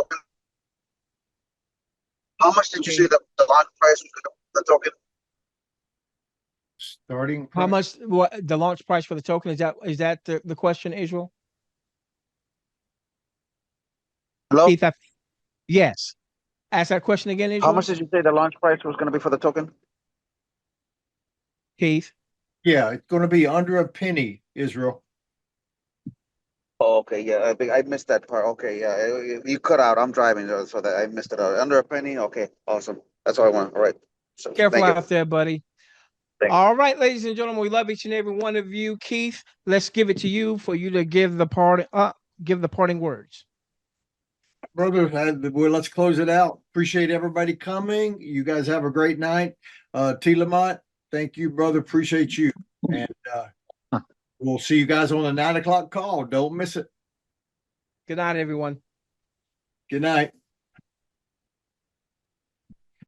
How much did you say the launch price was the token? Starting How price. much? What the launch price for the token is that the question, Israel? Hello? Keith, yes. Ask that question again, Israel. How much did you say the launch price was going to be for the token? Keith? Yeah, it's going to be under a penny, Israel. Oh, okay, yeah, I missed that part. Okay, yeah, you cut out. I'm driving, so that I missed it out. Under a penny. Okay, awesome. That's all I want. All right. So, Careful thank you. out there, buddy. Thanks. All right, ladies and gentlemen, we love each and every one of you. Keith, let's give it to you for you to give the parting words. Brother, well, let's close it out. Appreciate everybody coming. You guys have a great night. T. Lamont, thank you, brother. Appreciate you. And we'll see you guys on the 9 o'clock call. Don't miss it. Good night, everyone. Good night.